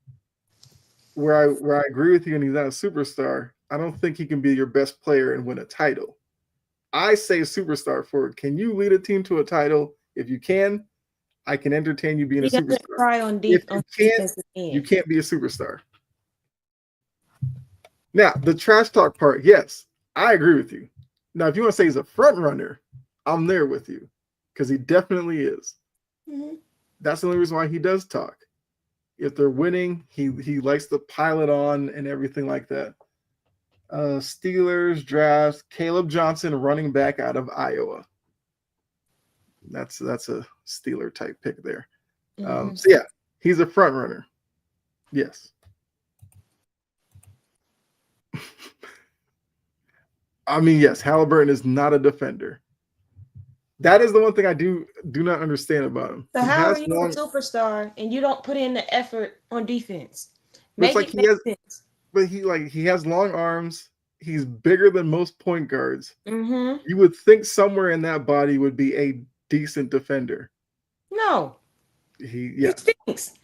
Where I agree with you, and he's not a superstar. I don't think he can be your best player and win a title. I say superstar for, can you lead a team to a title? If you can, I can entertain you being a superstar. Cry on if you can't be a superstar. Now, the trash talk part, yes, I agree with you. Now, if you want to say he's a front runner, I'm there with you, because he definitely is. Mm-hmm. That's the only reason why he does talk. If they're winning, he likes to pile it on and everything like that. Steelers draft Caleb Johnson, running back out of Iowa. That's a Steeler type pick there. So yeah, he's a front runner. Yes. I mean, yes, Halliburton is not a defender. That is the one thing I do not understand about him. So how are you a superstar and you don't put in the effort on defense? Make it make sense. But he has long arms. He's bigger than most point guards. Mm-hmm. You would think somewhere in that body would be a decent defender. No. He stinks.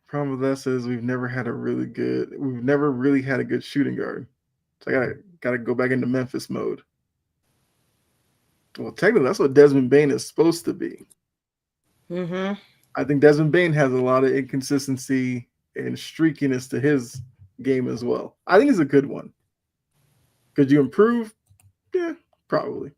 Problem with us is we've never really had a good shooting guard. So I gotta go back into Memphis mode. Well, technically, that's what Desmond Bane is supposed to be. Mm-hmm. I think Desmond Bane has a lot of inconsistency and streakiness to his game as well. I think he's a good one. Could you improve? Yeah, probably.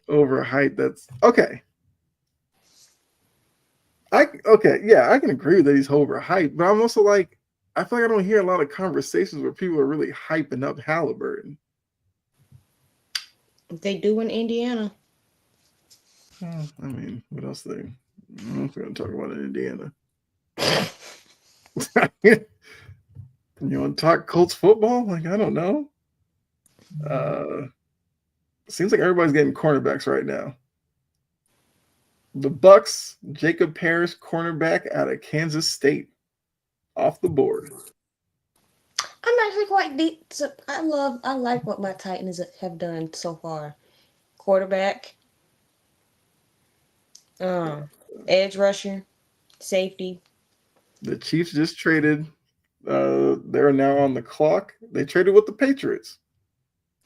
Overhyped. That's okay. I can agree that he's overhyped, but I'm also like, I feel like I don't hear a lot of conversations where people are really hyping up Halliburton. They do in Indiana. I mean, what else I don't know if we're going to talk about in Indiana. You want to talk Colts football? Like, I don't know. Seems like everybody's getting cornerbacks right now. The Bucks, Jacob Parrish, cornerback out of Kansas State, off the board. I'm actually quite deep. So I like what my Titans have done so far. Quarterback, edge rusher, safety. The Chiefs just traded. They're now on the clock. They traded with the Patriots.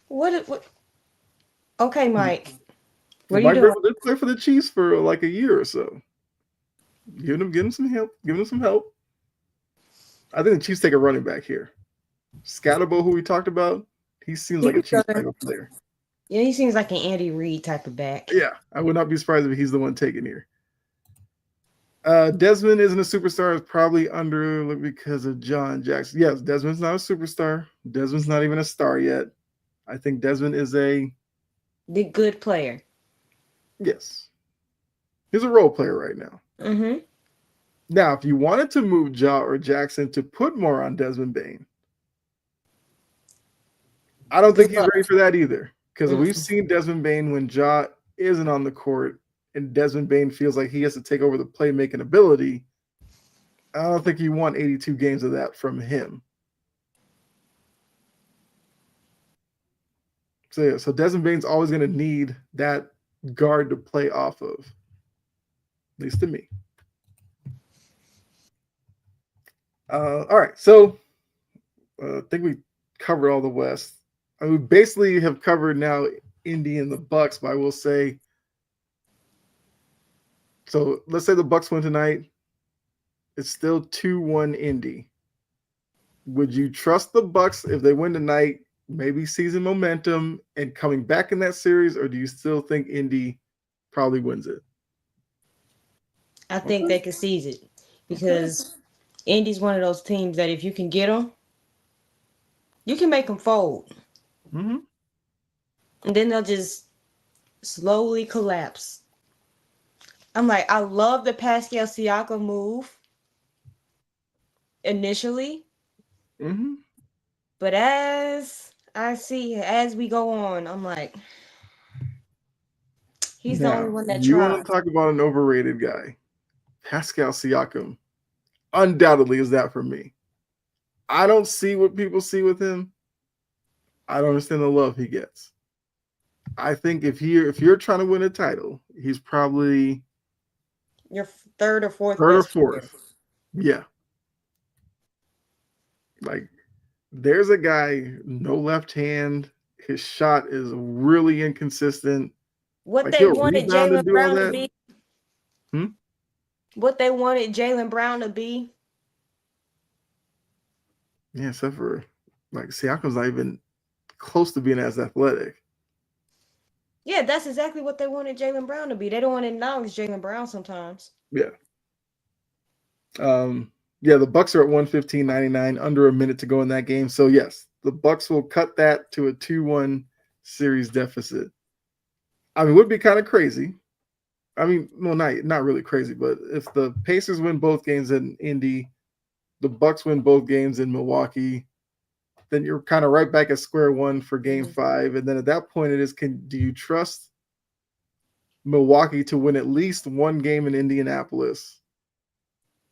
What? Okay, Mike. What are you Mike doing? Vrabel did play for the Chiefs for like a year or so. Giving him some help. I think the Chiefs take a running back here. Scatterbo, who we talked about, he seems like a Chiefs type of player. Yeah, he seems like an Andy Reid type of back. Yeah, I would not be surprised if he's the one taken here. Desmond isn't a superstar. It's probably under because of John Jackson. Yes, Desmond's not a superstar. Desmond's not even a star yet. I think Desmond is the good player. Yes. He's a role player right now. Mm-hmm. Now, if you wanted to move Ja or Jackson to put more on Desmond Bain, I don't think he's ready for that either. Because we've seen Desmond Bain when Ja isn't on the court and Desmond Bain feels like he has to take over the playmaking ability. I don't think you want 82 games of that from him. So, yeah, so Desmond Bain's always going to need that guard to play off of, at least to me. All right, so I think we covered all the West. We basically have covered now Indy and the Bucks, but I will say, so let's say the Bucks win tonight. It's still 2-1 Indy. Would you trust the Bucks if they win tonight, maybe season momentum and coming back in that series, or do you still think Indy probably wins it? I think they could seize it because Indy's one of those teams that if you can get them, you can make them fold. Mm-hmm. And then they'll just slowly collapse. I'm like, I love the Pascal Siakam move initially. Mm-hmm. But as we go on, I'm like, he's the only one that you tries. want to talk about an overrated guy? Pascal Siakam undoubtedly is that for me. I don't see what people see with him. I don't understand the love he gets. I think if you're trying to win a title, he's probably your third or fourth. Yeah. Like, there's a guy, no left hand. His shot is really inconsistent. What they wanted Jaylen Brown to be. What they wanted Jaylen Brown to be. Yeah, except for like Siakam's not even close to being as athletic. Yeah, that's exactly what they wanted Jaylen Brown to be. They don't want to acknowledge Jaylen Brown sometimes. Yeah. Yeah, the Bucks are at 115.99, under a minute to go in that game. So yes, the Bucks will cut that to a 2-1 series deficit. I mean, it would be kind of crazy. I mean, well, not really crazy, but if the Pacers win both games in Indy, the Bucks win both games in Milwaukee, then you're kind of right back at square one for Game 5. And then at that point, do you trust Milwaukee to win at least one game in Indianapolis,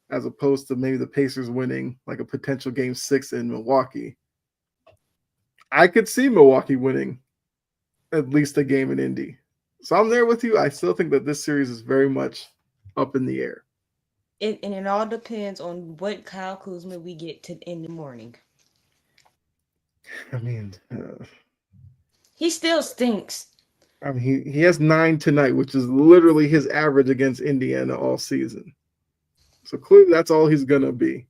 as opposed to maybe the Pacers winning like a potential Game 6 in Milwaukee? I could see Milwaukee winning at least a game in Indy. So I'm there with you. I still think that this series is very much up in the air. And it all depends on what Kyle Kuzma we get in the morning. I mean, he still stinks. I mean, he has 9 tonight, which is literally his average against Indiana all season. So clearly that's all he's going to be.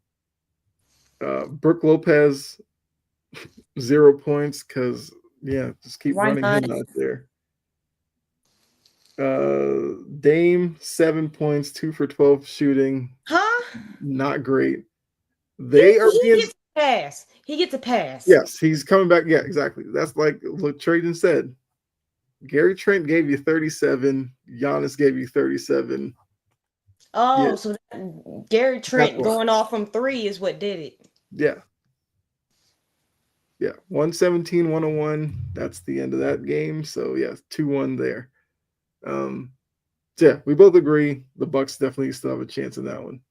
Brook Lopez, 0 points because, just keep running him out there. Dame, 7 points, 2 for 12 shooting. Huh? Not great. He gets a pass. He gets a pass. Yes, he's coming back. Yeah, exactly. That's like what Trajan said. Gary Trent gave you 37. Giannis gave you 37. Oh, yeah. So Gary Trent going off from 3 is what did it. Yeah. Yeah, 117-101. That's the end of that game. So yeah, 2-1 there. So yeah, we both agree the Bucks definitely still have a chance in that one.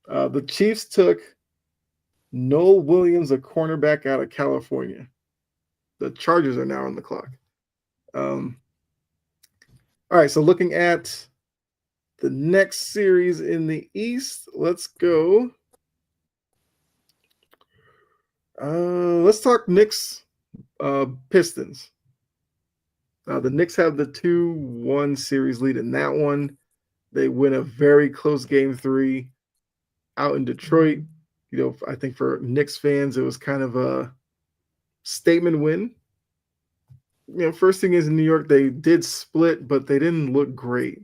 The Chiefs took Noel Williams, a cornerback out of California. The Chargers are now on the clock. All right, so looking at the next series in the East, let's go. Let's talk Knicks Pistons. The Knicks have the 2-1 series lead in that one. They win a very close game 3 out in Detroit. You know, I think for Knicks fans, it was kind of a statement win. You know, first thing is in New York, they did split, but they didn't look great.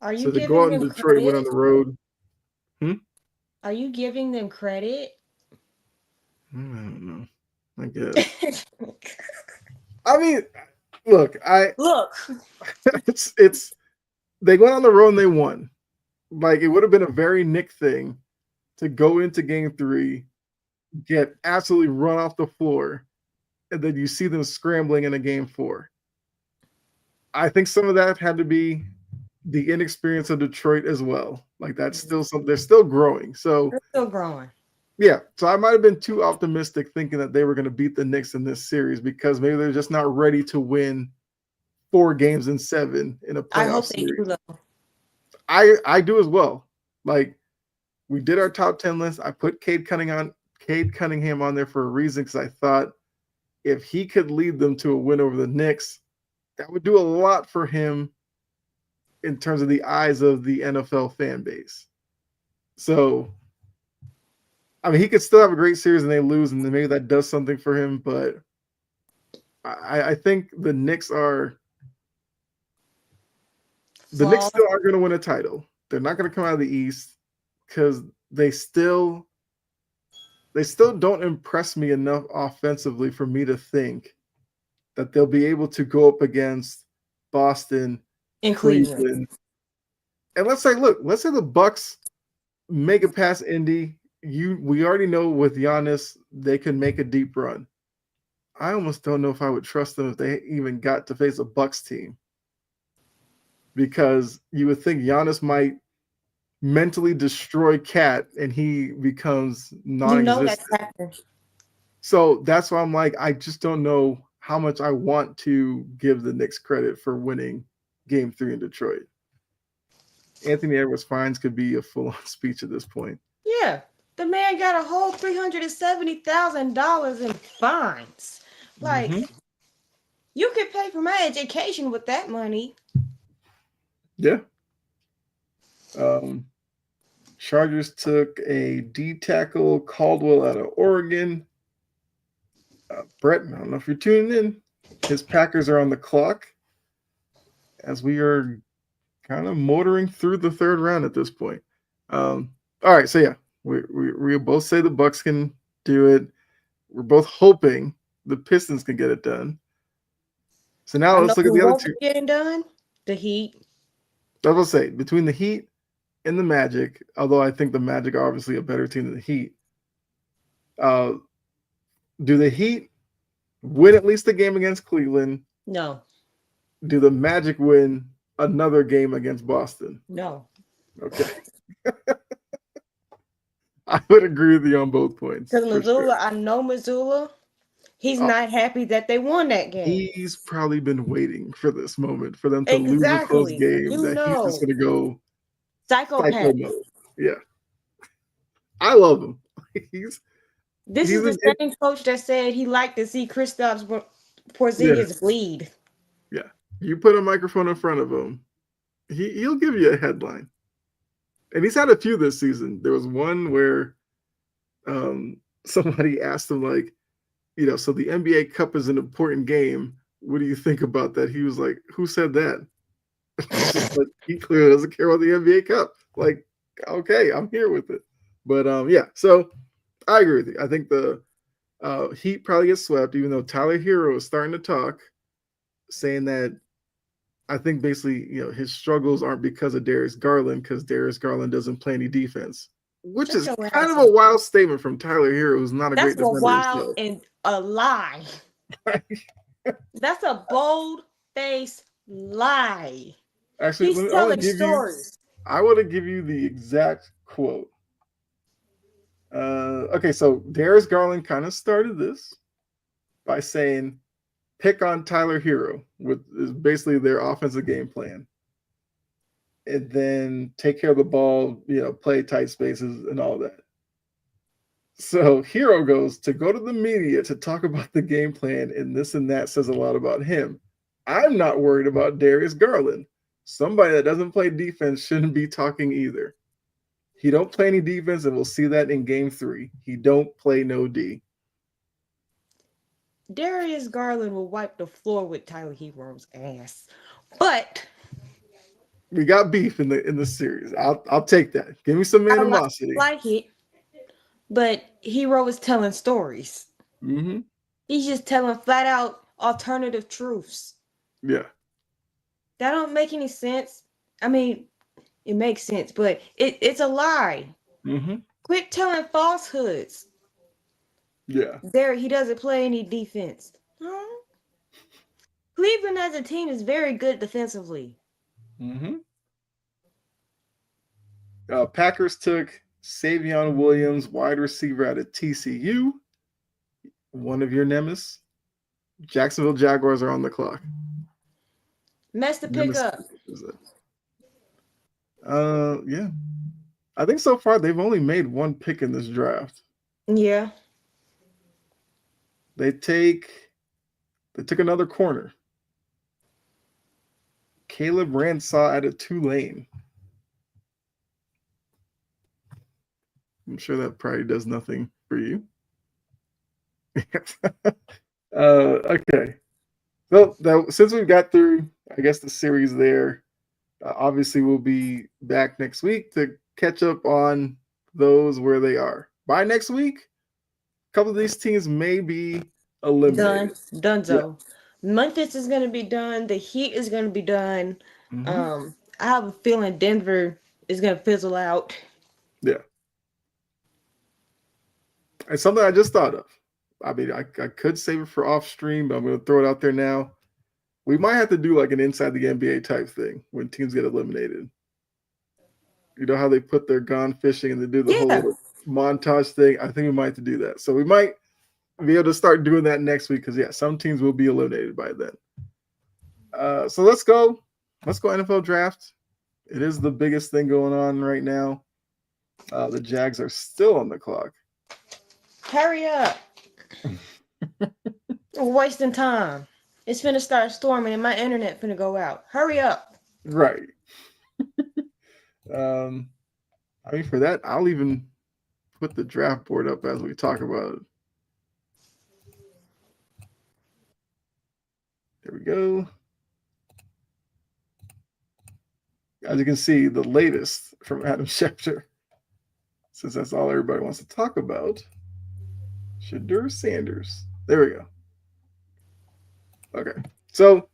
Are you So to go giving out in them Detroit, went on credit? the road. Are you giving them credit? I don't know. I guess. I mean, look, Look, it's they went on the road and they won. Like it would have been a very Nick thing to go into game 3, get absolutely run off the floor, and then you see them scrambling in a game 4. I think some of that had to be the inexperience of Detroit as well. Like that's still something they're still growing. So they're still growing. yeah, so I might have been too optimistic thinking that they were going to beat the Knicks in this series because maybe they're just not ready to win 4 games in 7 in a I playoff hope they series. do though. I do as well. Like we did our top 10 list. I put Cade Cunningham on there for a reason because I thought if he could lead them to a win over the Knicks, that would do a lot for him in terms of the eyes of the NFL fan base. So, I mean, he could still have a great series and they lose, and then maybe that does something for him. But I think the Knicks are the Knicks still aren't going to win a title. They're not going to come out of the East because they still don't impress me enough offensively for me to think that they'll be able to go up against Boston, In Cleveland. Cleveland. And let's say the Bucks make it past Indy. We already know with Giannis, they can make a deep run. I almost don't know if I would trust them if they even got to face a Bucks team. Because you would think Giannis might mentally destroy Cat and he becomes non-existent. That's happening. So that's why I'm like, I just don't know how much I want to give the Knicks credit for winning game 3 in Detroit. Anthony Edwards-Fines could be a full-on speech at this point. Yeah. The man got a whole $370,000 in fines. Like, you could pay for my education with that money. Yeah. Chargers took a D tackle, Caldwell out of Oregon. Brett, I don't know if you're tuning in. His Packers are on the clock as we are kind of motoring through the 3rd round at this point. All right, so yeah, we both say the Bucks can do it. We're both hoping the Pistons can get it done. So now let's look at the other two. Getting done. The Heat. I was going to say between the Heat and the Magic, although I think the Magic are obviously a better team than the Heat. Do the Heat win at least a game against Cleveland? No. Do the Magic win another game against Boston? No. Okay. I would agree with you on both points. Because Missoula, I know Missoula. He's not happy that they won that game. He's probably been waiting for this moment for them to lose a close game. He's just going to go psycho mode. Yeah. I love him. This is the same coach that said he liked to see Kristaps Porzingis bleed. Yeah. You put a microphone in front of him, he'll give you a headline. And he's had a few this season. There was one where somebody asked him, like, you know, so the NBA Cup is an important game. What do you think about that? He was like, who said that? Like, he clearly doesn't care about the NBA Cup. Like, okay, I'm here with it. But yeah, so I agree with you. I think the Heat probably gets swept, even though Tyler Hero is starting to talk, saying that I think basically, you know, his struggles aren't because of Darius Garland, because Darius Garland doesn't play any defense. which Shut is your kind ass of up. a wild statement from Tyler Hero, who's not a That's great a defender wild himself. and a lie. That's a bold face lie. Actually, He's I want telling to give you. stories. I want to give you the exact quote. Okay, so Darius Garland kind of started this by saying, "Pick on Tyler Hero," with is basically their offensive game plan, and then take care of the ball, play tight spaces and all that. So Hero goes to go to the media to talk about the game plan, and this and that says a lot about him. I'm not worried about Darius Garland. Somebody that doesn't play defense shouldn't be talking either. He don't play any defense, and we'll see that in game 3. He don't play no D. Darius Garland will wipe the floor with Tyler Hero's ass. But We got beef in the series. I'll take that. Give me some I animosity. like it. But Hero is telling stories. Mm-hmm. He's just telling flat out alternative truths. Yeah. That don't make any sense. I mean, it makes sense, but it's a lie. Mm-hmm. Quit telling falsehoods. Yeah. There, he doesn't play any defense. Huh? Cleveland as a team is very good defensively. Mm-hmm. Packers took Savion Williams, wide receiver out of TCU. One of your nemesis. Jacksonville Jaguars are on the clock. Messed the pick up. Yeah. I think so far they've only made one pick in this draft. Yeah. They took another corner. Caleb Ransaw out of Tulane. I'm sure that probably does nothing for you. Okay. Well, since we've got through, I guess, the series there, obviously we'll be back next week to catch up on those where they are. By next week, a couple of these teams may be eliminated. Donezo. Yeah. Memphis is going to be done. The Heat is going to be done. Mm-hmm. I have a feeling Denver is going to fizzle out. Yeah. It's something I just thought of. I mean, I could save it for off stream, but I'm going to throw it out there now. We might have to do like an inside the NBA type thing when teams get eliminated. You know how they put their gone fishing and they do the whole montage thing? I think we might have to do that. So we might be able to start doing that next week because, yeah, some teams will be eliminated by then. So let's go. Let's go NFL draft. It is the biggest thing going on right now. The Jags are still on the clock. Hurry up. We're wasting time. It's finna start storming and my internet finna go out. Hurry up. Right. I mean, for that, I'll even put the draft board up as we talk about it. There we go. As you can see, the latest from Adam Schefter, since that's all everybody wants to talk about, Shedeur Sanders. There we go. Okay. So,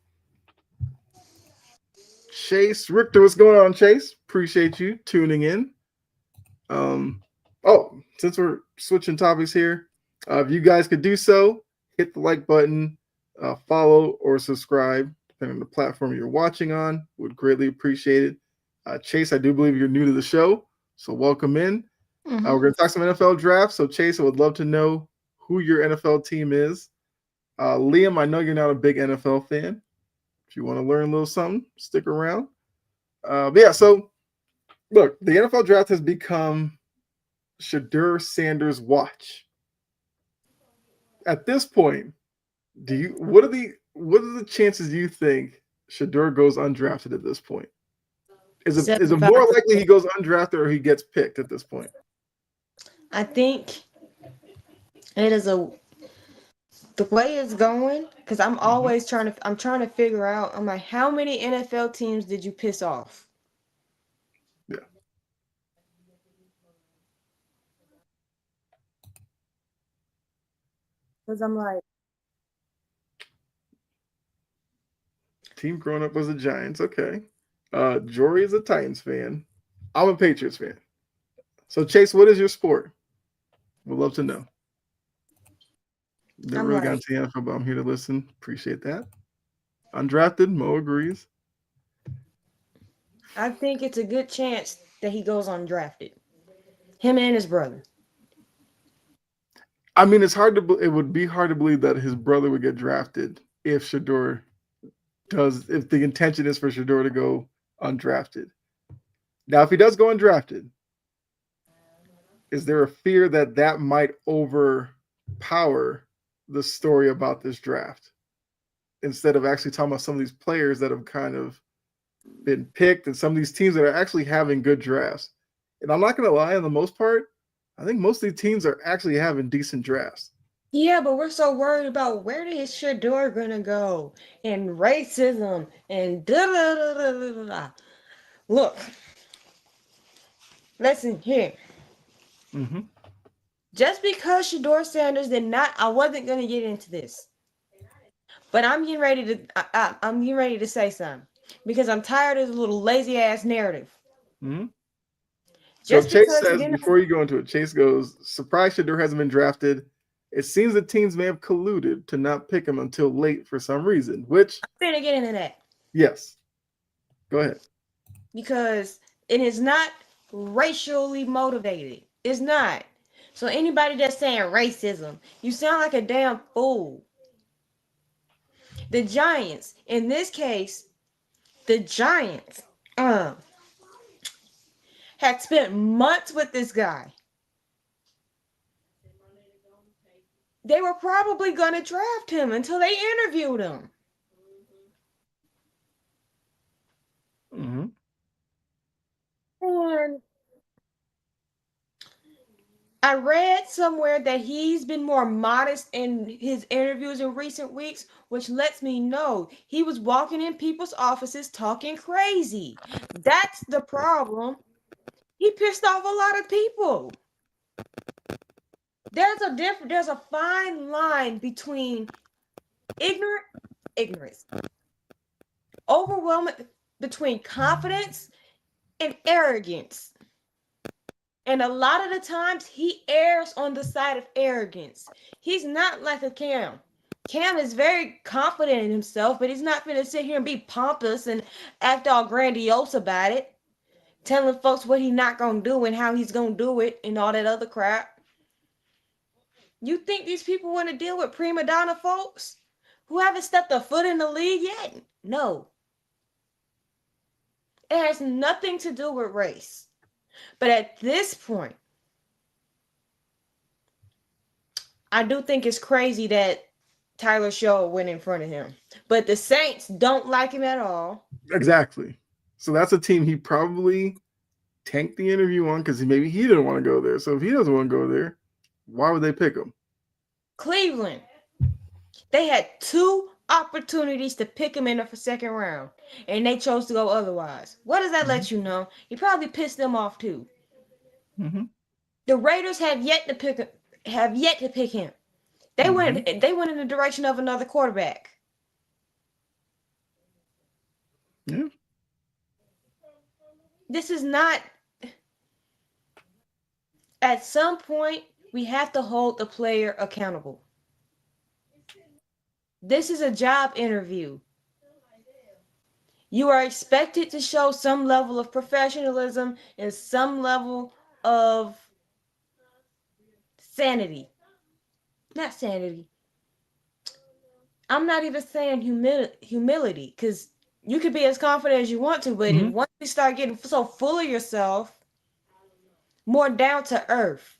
Chase Richter, what's going on, Chase? Appreciate you tuning in. Since we're switching topics here, if you guys could do so, hit the like button, follow or subscribe, depending on the platform you're watching on. Would greatly appreciate it. Chase, I do believe you're new to the show, so welcome in. Mm-hmm. We're going to talk some NFL draft. So, Chase, I would love to know who your NFL team is. Liam, I know you're not a big NFL fan. If you want to learn a little something, stick around. So look, the NFL draft has become Shedeur Sanders' watch. At this point, what are the chances you think Shedeur goes undrafted at this point? Is it more likely he goes undrafted or he gets picked at this point? I think it is the way it's going, because I'm always trying to figure out, I'm like, how many NFL teams did you piss off? Yeah. Because I'm like, team growing up was the Giants. Okay. Jory is a Titans fan. I'm a Patriots fan. So Chase, what is your sport? We'd love to know. Never I'm really like, got into the NFL, but I'm here to listen. Appreciate that. Undrafted, Mo agrees. I think it's a good chance that he goes undrafted. Him and his brother. I mean, it would be hard to believe that his brother would get drafted if Shador if the intention is for Shador to go undrafted. Now, if he does go undrafted, is there a fear that that might overpower the story about this draft instead of actually talking about some of these players that have kind of been picked and some of these teams that are actually having good drafts? And I'm not going to lie, on the most part, I think most of these teams are actually having decent drafts. Yeah, but we're so worried about where is Shador gonna go and racism and da da da da da da. Look, listen here. Mm-hmm. Just because Shador Sanders did not, I wasn't gonna get into this, but I'm getting ready to. I'm getting ready to say something because I'm tired of this little lazy ass narrative. Mm-hmm. So Just Chase because he says, didn't, before you go into it, Chase goes, surprised Shador hasn't been drafted. It seems the teams may have colluded to not pick him until late for some reason, which, I'm gonna get into that yes, go ahead. because it is not racially motivated. It's not. So anybody that's saying racism, you sound like a damn fool. The Giants, in this case, the Giants had spent months with this guy. They were probably going to draft him until they interviewed him. Mm-hmm. And I read somewhere that he's been more modest in his interviews in recent weeks, which lets me know he was walking in people's offices talking crazy. That's the problem. He pissed off a lot of people. There's a fine line between ignorance, overwhelming, between confidence and arrogance. And a lot of the times he errs on the side of arrogance. He's not like a Cam. Cam is very confident in himself, but he's not going to sit here and be pompous and act all grandiose about it, telling folks what he's not going to do and how he's going to do it and all that other crap. You think these people want to deal with prima donna folks who haven't stepped a foot in the league yet? No. It has nothing to do with race. But at this point, I do think it's crazy that Tyler Shaw went in front of him. But the Saints don't like him at all. Exactly. So that's a team he probably tanked the interview on because maybe he didn't want to go there. So if he doesn't want to go there, why would they pick him? Cleveland. They had 2 opportunities to pick him in the second round, and they chose to go otherwise. What does that let you know? He probably pissed them off too. Mm-hmm. The Raiders have yet to pick him. They went in the direction of another quarterback. Yeah. This is not. At some point, we have to hold the player accountable. This is a job interview. You are expected to show some level of professionalism and some level of sanity. Not sanity. I'm not even saying humility, because you could be as confident as you want to, but once you start getting so full of yourself, more down to earth.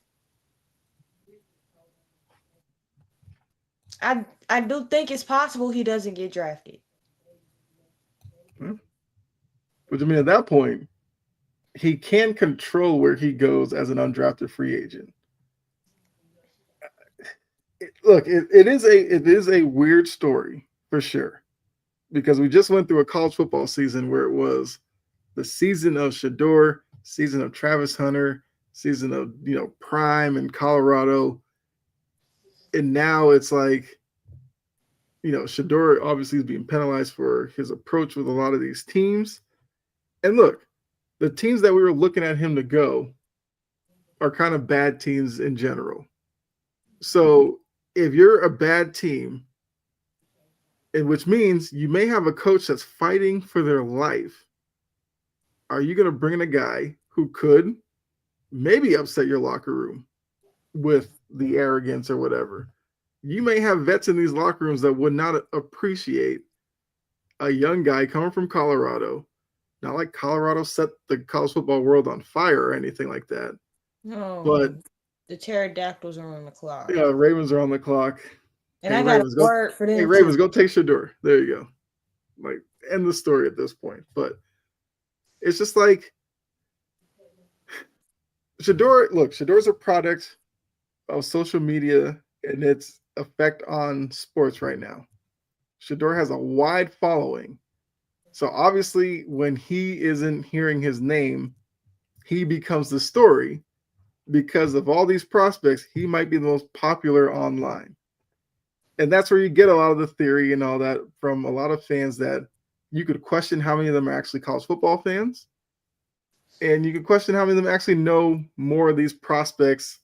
I do think it's possible he doesn't get drafted. Which, I mean, at that point, he can control where he goes as an undrafted free agent. Look, it is a weird story for sure, because we just went through a college football season where it was the season of Shador, season of Travis Hunter, season of Prime in Colorado, and now it's like Shador obviously is being penalized for his approach with a lot of these teams. And look, the teams that we were looking at him to go, are kind of bad teams in general. So if you're a bad team, and which means you may have a coach that's fighting for their life, are you going to bring in a guy who could maybe upset your locker room with the arrogance or whatever? You may have vets in these locker rooms that would not appreciate a young guy coming from Colorado. Not like Colorado set the college football world on fire or anything like that. No, But the pterodactyls are on the clock. yeah, Ravens are on the clock. And I got Ravens, a word for them. Hey, Ravens, go take Shador. There you go. Like, end the story at this point. But it's just like Shador's a product of social media and its effect on sports right now. Shador has a wide following. So obviously, when he isn't hearing his name, he becomes the story because of all these prospects. He might be the most popular online. And that's where you get a lot of the theory and all that from a lot of fans that you could question how many of them are actually college football fans. And you could question how many of them actually know more of these prospects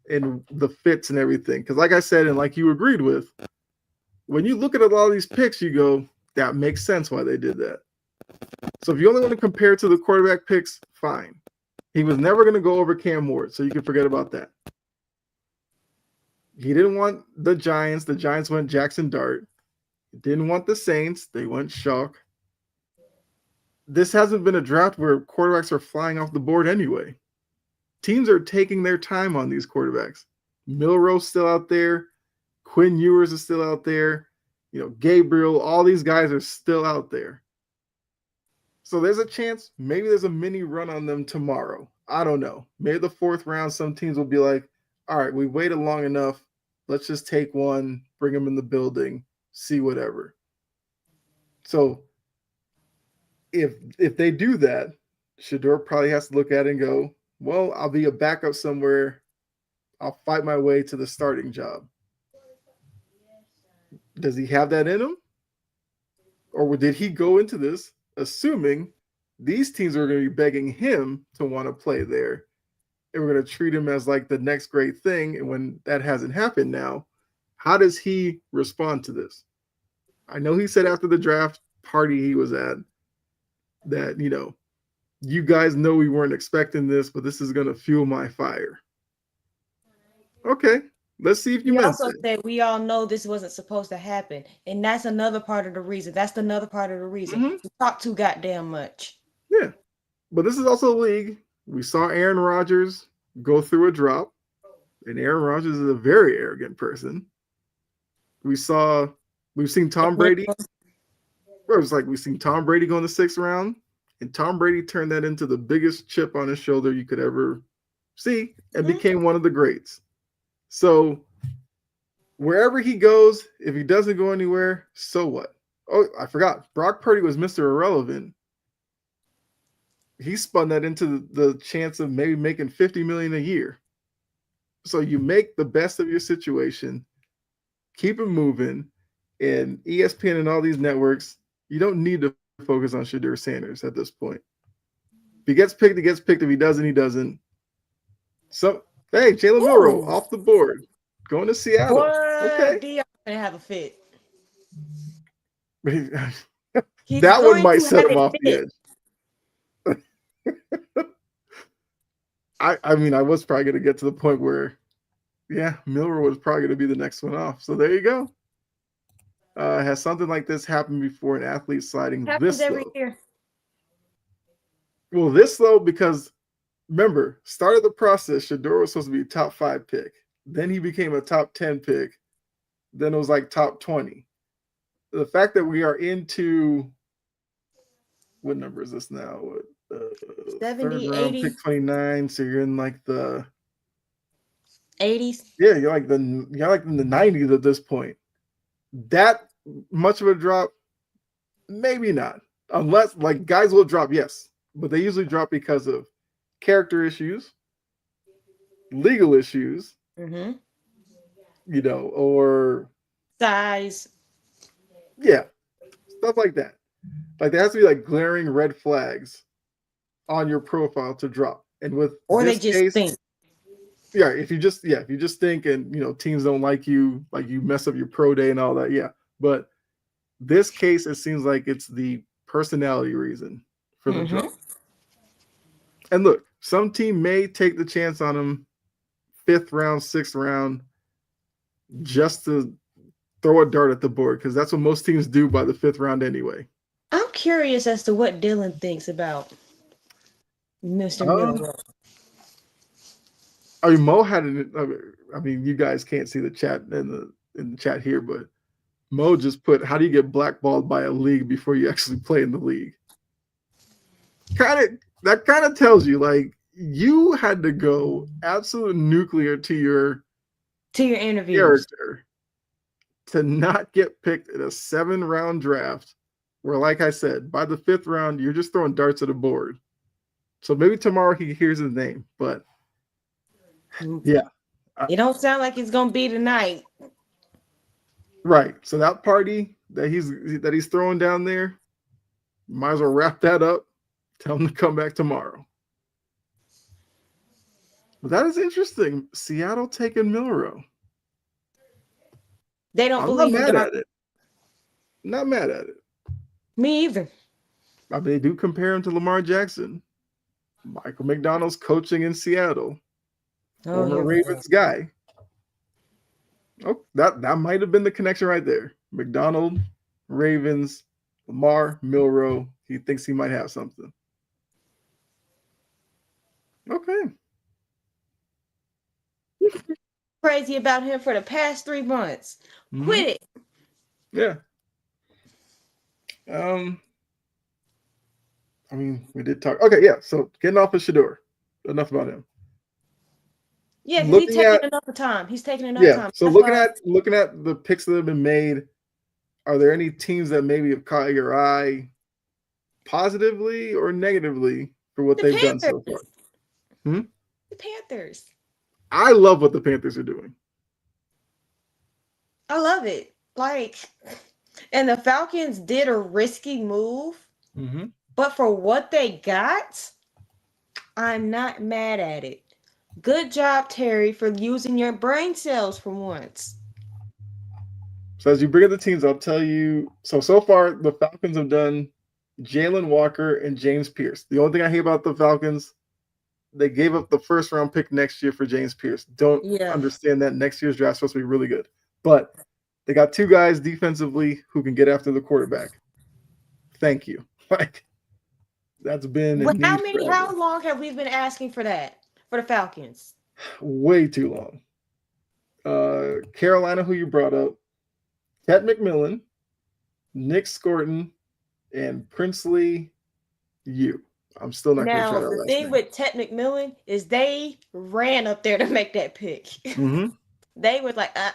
and the fits and everything. Because like I said, and like you agreed with, when you look at a lot of these picks, you go, that makes sense why they did that. So if you only want to compare to the quarterback picks, fine. He was never going to go over Cam Ward, so you can forget about that. He didn't want the Giants. The Giants went Jackson Dart. He didn't want the Saints. They went Shock. This hasn't been a draft where quarterbacks are flying off the board anyway. Teams are taking their time on these quarterbacks. Milrose's still out there. Quinn Ewers is still out there. Gabriel, all these guys are still out there. So there's a chance maybe there's a mini run on them tomorrow. I don't know. Maybe the fourth round, some teams will be like, all right, we waited long enough. Let's just take one, bring them in the building, see whatever. So if they do that, Shador probably has to look at it and go, well, I'll be a backup somewhere. I'll fight my way to the starting job. Does he have that in him? Or did he go into this assuming these teams are going to be begging him to want to play there? And we're going to treat him as like the next great thing. And when that hasn't happened now, how does he respond to this? I know he said after the draft party he was at that, you guys know we weren't expecting this, but this is going to fuel my fire. Okay. Let's see if you meant also it. said we all know this wasn't supposed to happen. And that's another part of the reason. That's another part of the reason. Mm-hmm. We talk too goddamn much. Yeah. But this is also a league. We saw Aaron Rodgers go through a drop. And Aaron Rodgers is a very arrogant person. We've seen Tom Brady. It was like we've seen Tom Brady go in the 6th round. And Tom Brady turned that into the biggest chip on his shoulder you could ever see and became one of the greats. So wherever he goes, if he doesn't go anywhere, so what? Oh, I forgot. Brock Purdy was Mr. Irrelevant. He spun that into the chance of maybe making $50 million a year. So you make the best of your situation, keep it moving, and ESPN and all these networks, you don't need to focus on Shedeur Sanders at this point. If he gets picked, he gets picked. If he doesn't, he doesn't. So, hey, Jalen Milroe off the board, going to Seattle. Okay, Deion gonna have a fit. That one might set him off the edge. I mean, I was probably going to get to the point where, Milroe was probably going to be the next one off. So there you go. Has something like this happened before, an athlete sliding Happens this every low? year. Well, this low because, remember, started the process, Shedeur was supposed to be a top 5 pick. Then he became a top 10 pick. Then it was like top 20. The fact that we are into, what number is this now? 70, 80. Pick 29. So you're in like the 80s. Yeah, you're like in the 90s at this point. That much of a drop, maybe not. Unless like guys will drop, yes, but they usually drop because of character issues, legal issues, or size. Yeah, stuff like that. Like there has to be like glaring red flags on your profile to drop. And with or this they just case, think. Yeah, if you just think and teams don't like you mess up your pro day and all that, yeah. But this case, it seems like it's the personality reason for the Mm-hmm. drop. And look, some team may take the chance on him fifth round, sixth round, just to throw a dart at the board, because that's what most teams do by the fifth round anyway. I'm curious as to what Dylan thinks about Mr. Um, Milrow. I mean, Mo had an. I mean, you guys can't see the chat in the chat here, but Mo just put, "How do you get blackballed by a league before you actually play in the league?" That kind of tells you, like, you had to go absolute nuclear to your To your interviews. character to not get picked in a 7-round draft, where, like I said, by the fifth round you're just throwing darts at a board. So maybe tomorrow he hears his name, but yeah, It don't sound like it's gonna be tonight. right. So that party that he's throwing down there, might as well wrap that up. Tell him to come back tomorrow. But that is interesting. Seattle taking Milrow. They don't I'm not believe in mad dark. at it. Not mad at it. Me either. I mean, they do compare him to Lamar Jackson. Michael McDonald's coaching in Seattle, Oh, former here we go. Ravens guy. Oh, that might have been the connection right there. McDonald, Ravens, Lamar, Milrow. He thinks he might have something. Okay. Crazy about him for the past 3 months. Quit it. Yeah. I mean, we did talk. Okay, yeah. So getting off of Shador. Enough about him. Yeah, because he's Looking taking at enough time. He's taking enough yeah. time. So That's looking at the picks that have been made, are there any teams that maybe have caught your eye positively or negatively for what the they've done so Panthers. far? The Panthers. I love what the Panthers are doing. I love it. Like, and the Falcons did a risky move, but for what they got, I'm not mad at it. Good job, Terry, for using your brain cells for once. So as you bring up the teams, I'll tell you. So far, the Falcons have done Jalen Walker and James Pierce. The only thing I hate about the Falcons, they gave up the first round pick next year for James Pierce. Don't Yeah. understand that next year's draft is supposed to be really good, but they got two guys defensively who can get after the quarterback. Thank you. Like, that's been a need forever. How long have we been asking for that for the Falcons? Way too long. Carolina, who you brought up, Ted McMillan, Nick Scorton, and Princely You. I'm still not going to try Now, that the last thing name. with Ted McMillan is they ran up there to make that pick. They was like, I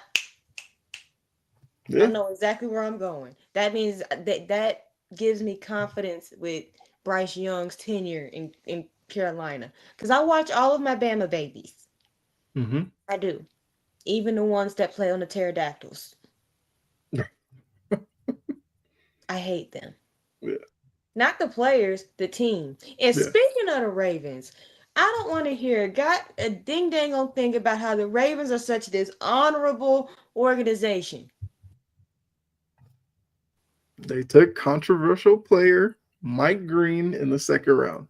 know exactly where I'm going. That means that gives me confidence with Bryce Young's tenure in Carolina. Because I watch all of my Bama babies. I do. Even the ones that play on the pterodactyls. I hate them. Yeah. Not the players, the team. And speaking of the Ravens, I don't want to hear a ding dang on thing about how the Ravens are such this honorable organization. They took controversial player Mike Green in the second round.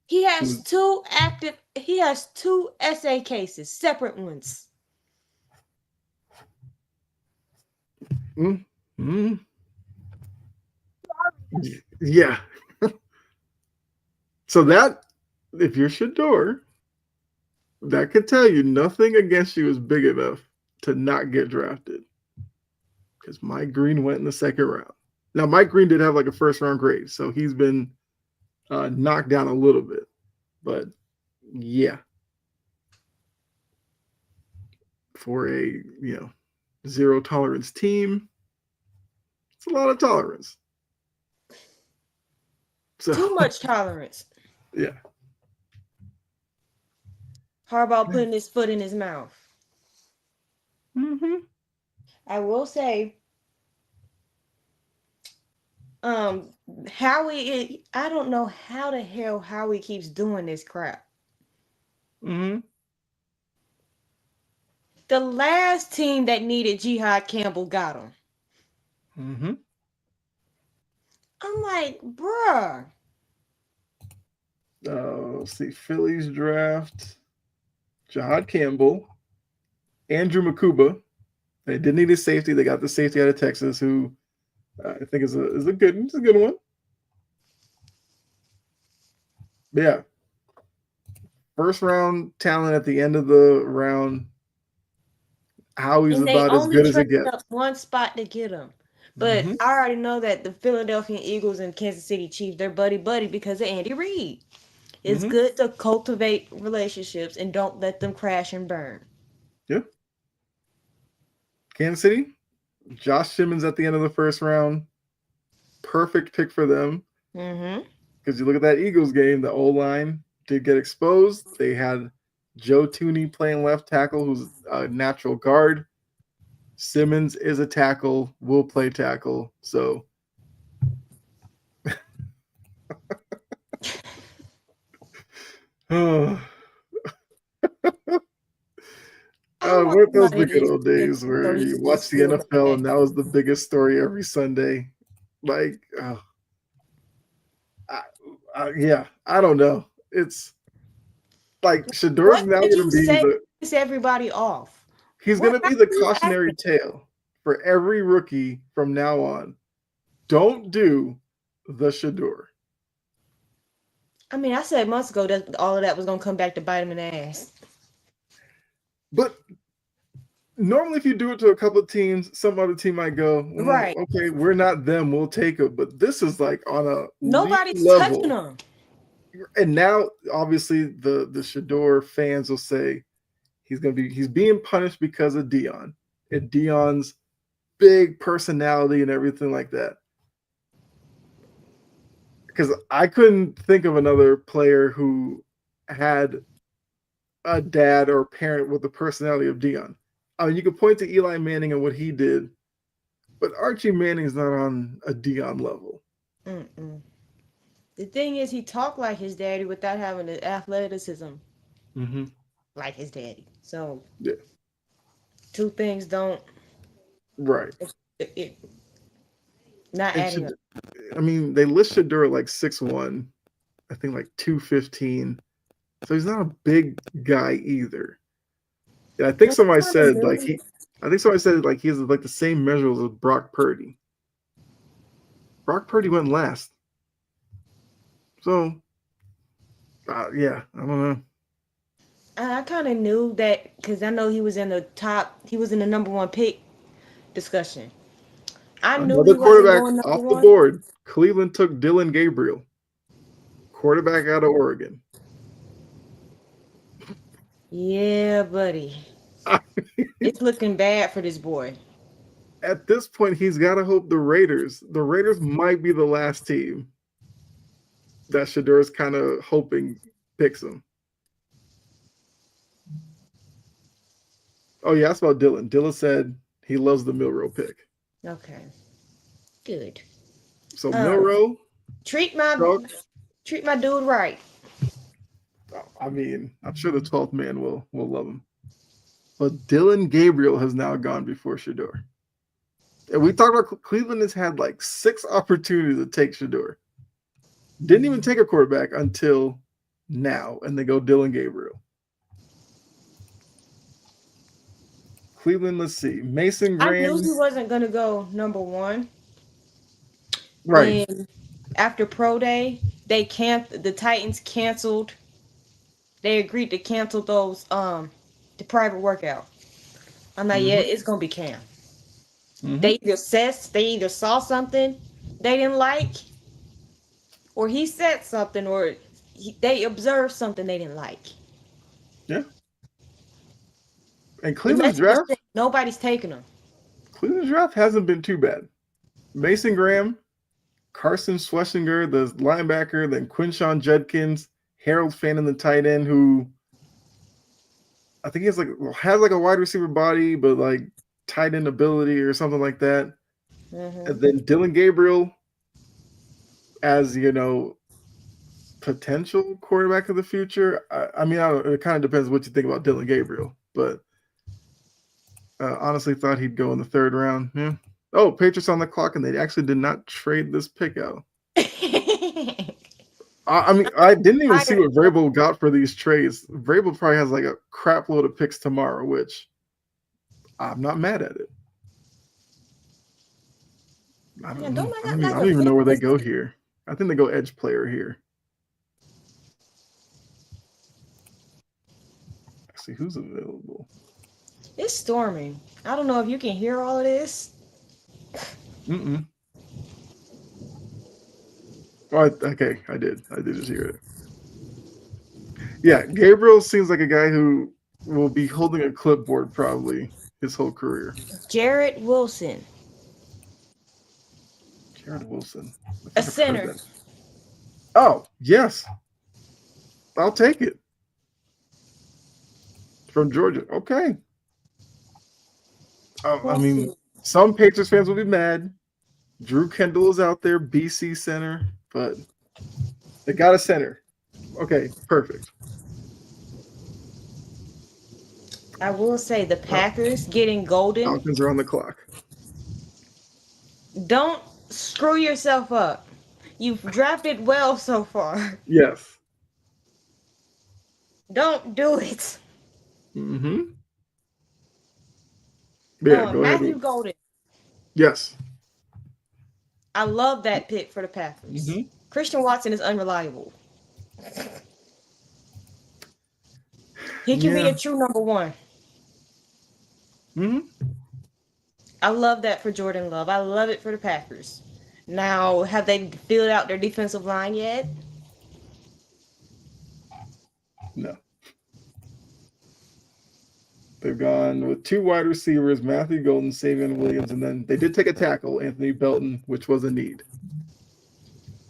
He has two SA cases, separate ones. Yeah. So that, if you're Shador, that could tell you nothing against you is big enough to not get drafted. Because Mike Green went in the second round. Now, Mike Green did have like a first round grade, so he's been knocked down a little bit. But yeah, for a zero tolerance team, it's a lot of tolerance. So, too much tolerance. Yeah. Harbaugh putting his foot in his mouth. I will say, Howie, I don't know how the hell Howie keeps doing this crap. The last team that needed Jihad Campbell got him. Mm-hmm. I'm like, bruh. Let's see. Phillies draft Jihad Campbell, Andrew Makuba. They didn't need a safety. They got the safety out of Texas, who I think is a good one. Yeah. First round talent at the end of the round. How he's And they about as only good as it traded gets. up one spot to get him. But Mm-hmm. I already know that the Philadelphia Eagles and Kansas City Chiefs, they're buddy because of Andy Reid. It's Mm-hmm. good to cultivate relationships and don't let them crash and burn. Yeah. Kansas City, Josh Simmons at the end of the first round. Perfect pick for them. Mm-hmm. Because you look at that Eagles game, the O line did get exposed. They had Joe Tooney playing left tackle, who's a natural guard. Simmons is a tackle, will play tackle. So weren't I want those the somebody good to old fix days it so where he you could watch just the feel NFL bad. and that was the biggest story every Sunday? Like, yeah, I don't know. It's like Shador's What now did going you to be say the to piss everybody off? he's going What to how be the are you cautionary acting? tale for every rookie from now on. Don't do the Shador. I mean, I said months ago that all of that was gonna come back to bite him in the ass. But normally, if you do it to a couple of teams, some other team might go, Right. okay, we're not them, we'll take it. But this is like on a league Nobody's touching level. him. And now, obviously, the Shador fans will say he's being punished because of Dion and Dion's big personality and everything like that. Because I couldn't think of another player who had a dad or parent with the personality of Dion. I mean, you could point to Eli Manning and what he did, but Archie Manning's not on a Dion level. Mm-mm. The thing is, he talked like his daddy without having the athleticism Mm-hmm. like his daddy. So Yeah, two things don't right. it not And adding up. I mean, they list Shador like 6'1", I think like 215. So he's not a big guy either. Yeah, I think That's somebody kind of said like new. he I think somebody said like he has like the same measurables as Brock Purdy. Brock Purdy went last. So yeah, I don't know. I kind of knew that because I know he was in the top. He was in the number one pick discussion. I knew Another he wasn't quarterback going number off the one. board. Cleveland took Dylan Gabriel, quarterback out of Oregon. Yeah, buddy. It's looking bad for this boy. At this point, he's got to hope the Raiders might be the last team that Shador's kind of hoping picks him. Oh, yeah, that's about Dylan. Dylan said he loves the Milrow pick. Okay, good. So Um, Milrow, treat my Chucks, treat my dude right. I mean, I'm sure the 12th man will love him. But Dylan Gabriel has now gone before Shador. And we talked about Cleveland has had like 6 opportunities to take Shador. Didn't even take a quarterback until now, and they go Dylan Gabriel. Cleveland, let's see. Mason I knew Graham. he wasn't gonna go number one Right. when after pro day the Titans canceled. They agreed to cancel those the private workout. I'm like, yeah, Mm-hmm. it's gonna be Cam. Mm-hmm. They either saw something they didn't like, or he said something, or they observed something they didn't like. Yeah. And The message is that nobody's taking them. Cleveland's draft hasn't been too bad. Mason Graham, Carson Schlesinger, the linebacker, then Quinshawn Judkins, Harold Fannin, the tight end, who I think has like a wide receiver body, but like tight end ability or something like that. Mm-hmm. And then Dylan Gabriel as potential quarterback of the future. I mean, it kind of depends what you think about Dylan Gabriel, but Honestly, thought he'd go in the third round. Yeah. Oh, Patriots on the clock, and they actually did not trade this pick out. I mean, I didn't even see what Vrabel got for these trades. Vrabel probably has like a crap load of picks tomorrow, which I'm not mad at it. I don't even know where they go here. I think they go edge player here. Let's see who's available. It's storming. I don't know if you can hear all of this. Mm-mm. Oh, okay, I did just hear it. Yeah, Gabriel seems like a guy who will be holding a clipboard probably his whole career. Jarrett Wilson. Jarrett Wilson. A center. Oh, yes. I'll take it. From Georgia. Okay. I mean, some Patriots fans will be mad. Drew Kendall is out there, BC center, but they got a center. Okay, perfect. I will say the Packers getting Golden. Falcons are on the clock. Don't screw yourself up. You've drafted well so far. Yes. Don't do it. Mm-hmm. Yeah, go Matthew ahead. Golden. Yes. I love that pick for the Packers. Mm-hmm. Christian Watson is unreliable. He can be a true number one. Mm-hmm. I love that for Jordan Love. I love it for the Packers. Now, have they filled out their defensive line yet? No. They've gone with 2 wide receivers, Matthew Golden, Savion Williams, and then they did take a tackle, Anthony Belton, which was a need.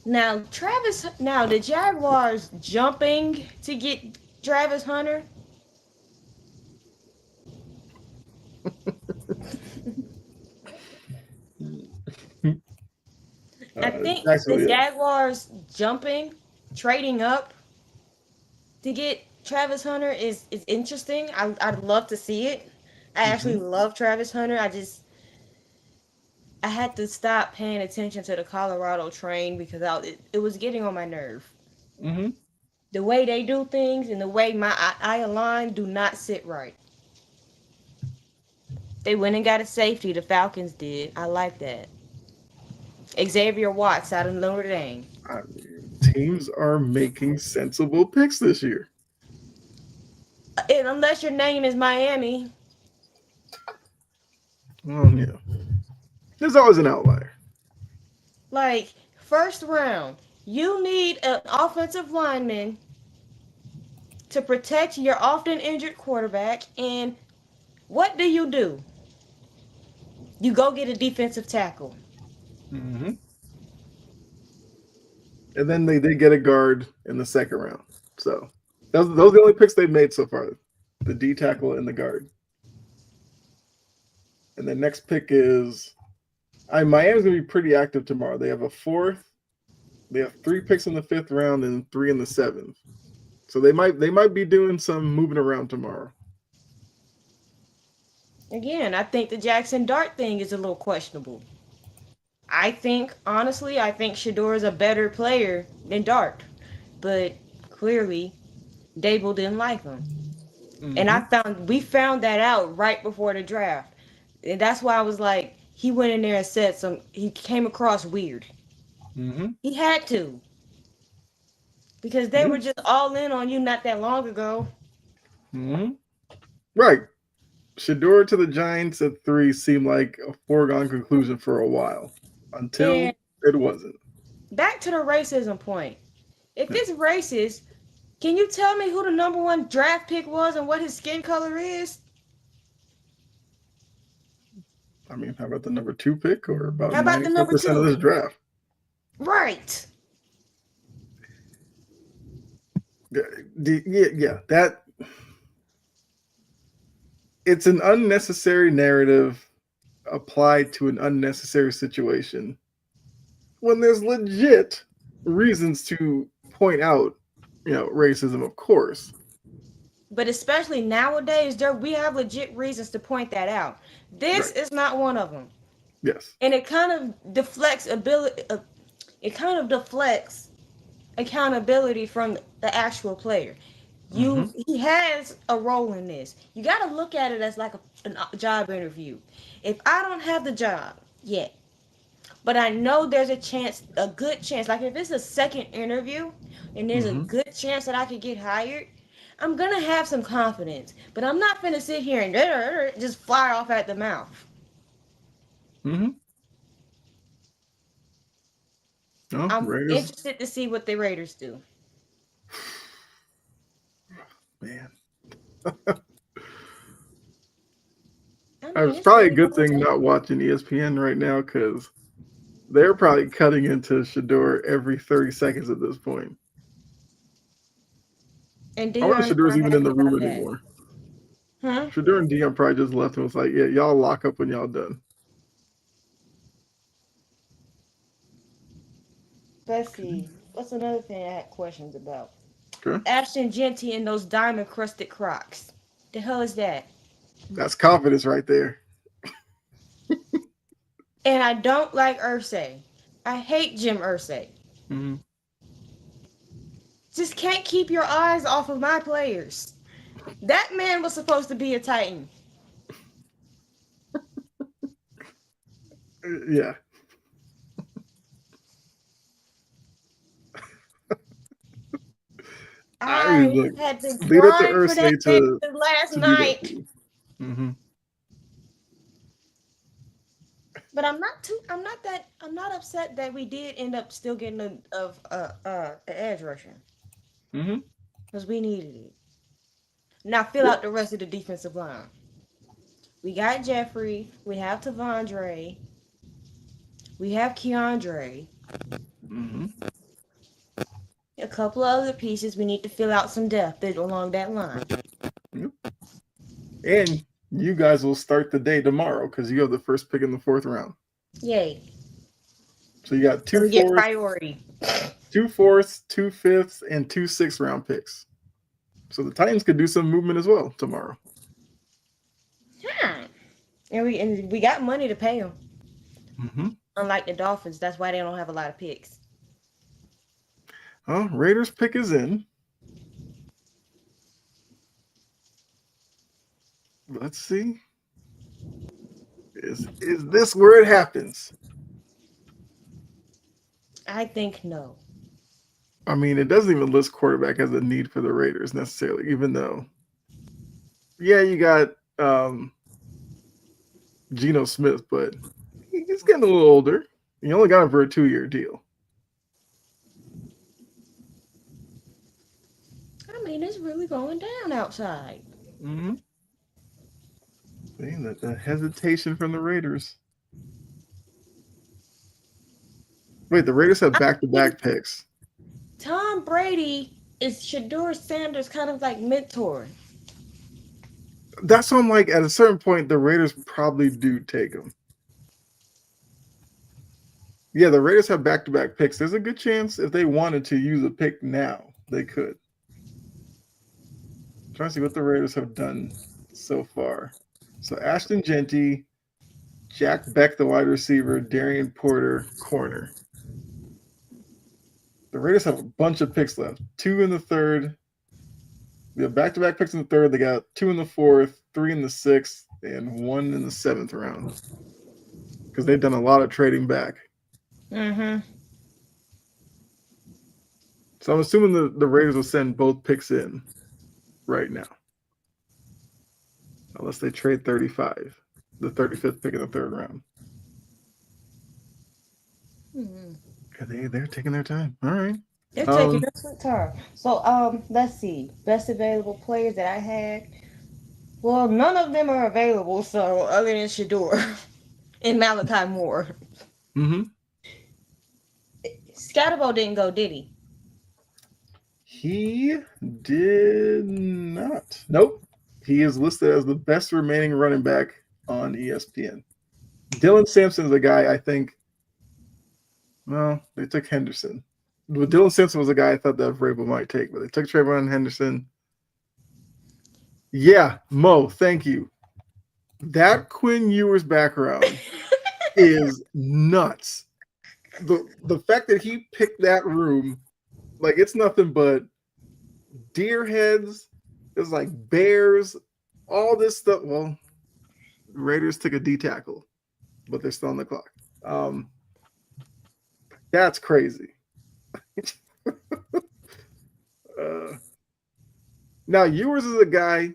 Now, the Jaguars jumping to get Travis Hunter? I think the Jaguars jumping, trading up to get Travis Hunter is interesting. I'd love to see it. I actually love Travis Hunter. I had to stop paying attention to the Colorado train because it was getting on my nerve. Mm-hmm. The way they do things and the way my eye align do not sit right. They went and got a safety. The Falcons did. I like that. Xavier Watts out of Notre Dame. Teams are making sensible picks this year. And unless your name is Miami. Oh, yeah. There's always an outlier. Like, first round, you need an offensive lineman to protect your often injured quarterback. And what do? You go get a defensive tackle. Mm-hmm. And then they did get a guard in the second round. So those are the only picks they've made so far. The D tackle and the guard. And the next pick is Miami's going to be pretty active tomorrow. They have a 4th. They have 3 picks in the 5th round and 3 in the 7th. So they might be doing some moving around tomorrow. Again, I think the Jackson Dart thing is a little questionable. Honestly, I think Shedeur is a better player than Dart. But clearly, Dable didn't like him. Mm-hmm. And we found that out right before the draft. And that's why I was like, he went in there and said he came across weird. Mm-hmm. He had to. Because they were just all in on you not that long ago. Mm-hmm. Right. Shedeur to the Giants at 3 seemed like a foregone conclusion for a while. Until it wasn't. Back to the racism point. If it's racist, can you tell me who the number 1 draft pick was and what his skin color is? I mean, how about the number 2 pick or about 94% of this draft? Right. Yeah, that it's an unnecessary narrative applied to an unnecessary situation when there's legit reasons to point out, racism, of course. But especially nowadays, we have legit reasons to point that out. This Right. is not one of them, Yes. and it kind of deflects ability. It kind of deflects accountability from the actual player. Mm-hmm. He has a role in this. You got to look at it as like a job interview. If I don't have the job yet, but I know there's a good chance, like if it's a second interview and there's a Mm-hmm. good chance that I could get hired, I'm gonna have some confidence. But I'm not gonna sit here and just fire off at the mouth. Mm-hmm. No, I'm Raiders, interested to see what the Raiders do. man. I mean, It's it's probably a really good going thing down. not watching ESPN right now because they're probably cutting into Shador every 30 seconds at this point. And I wonder if Dion's Shador's not even in happy the room about that. anymore. Huh? Shador and Dion probably just left and was like, yeah, y'all lock up when y'all done. Let's see. What's another thing I had questions about? Okay. Ashton Genty and those diamond crusted Crocs. The hell is that? That's confidence right there. And I don't like Ursay. I hate Jim Ursay. Mm-hmm. Just can't keep your eyes off of my players. That man was supposed to be a Titan. Yeah. I mean, I look, had to lead up to grind for that Ursay man to last do that to night. you. Mm-hmm. But I'm not upset that we did end up still getting an edge rusher. Mm-hmm. Because we needed it. Now fill Yeah. out the rest of the defensive line. We got Jeffrey. We have Tavondre. We have Keandre. Mm-hmm. A couple of other pieces we need to fill out some depth along that line. Yep. And you guys will start the day tomorrow because you have the first pick in the 4th round. Yay. So you got So two we get fourths, priority. 2 fifths, and 2 6th-round picks. So the Titans could do some movement as well tomorrow. And we got money to pay them. Mm-hmm. Unlike the Dolphins, that's why they don't have a lot of picks. Oh, Raiders pick is in. Let's see. Is this where it happens? I think no. I mean, it doesn't even list quarterback as a need for the Raiders necessarily, even though, yeah, you got Geno Smith, but he's getting a little older. You only got him for a 2-year deal. I mean, it's really going down outside. Mm-hmm. See, the hesitation from the Raiders. Wait, the Raiders have back-to-back picks. Tom Brady is Shador Sanders' kind of like mentor. That's why I'm like, at a certain point, the Raiders probably do take him. Yeah, the Raiders have back-to-back picks. There's a good chance if they wanted to use a pick now, they could. I'm trying to see what the Raiders have done so far. So Ashton Genty, Jack Beck, the wide receiver, Darian Porter, corner. The Raiders have a bunch of picks left. 2 in the 3rd. We have back-to-back picks in the 3rd. They got 2 in the 4th, 3 in the 6th, and 1 in the 7th round. Because they've done a lot of trading back. Mm-hmm. So I'm assuming the Raiders will send both picks in right now. Unless they trade 35, the 35th pick in the 3rd round. Mm-hmm. They're taking their time. All right. They're taking their sweet time. So let's see. Best available players that I had. Well, none of them are available, so other than Shador and Malachi Moore. Mm-hmm. Scatterbo didn't go, did he? He did not. Nope. He is listed as the best remaining running back on ESPN. Dylan Sampson is a guy I think. Well, they took Henderson. But Dylan Sampson was a guy I thought that Vrabel might take, but they took Trayvon Henderson. Yeah, Mo, thank you. That Quinn Ewers background is nuts. The fact that he picked that room, like it's nothing but deer heads. It's like bears, all this stuff. Well, Raiders took a D tackle, but they're still on the clock. That's crazy. uh, Now Ewers is a guy.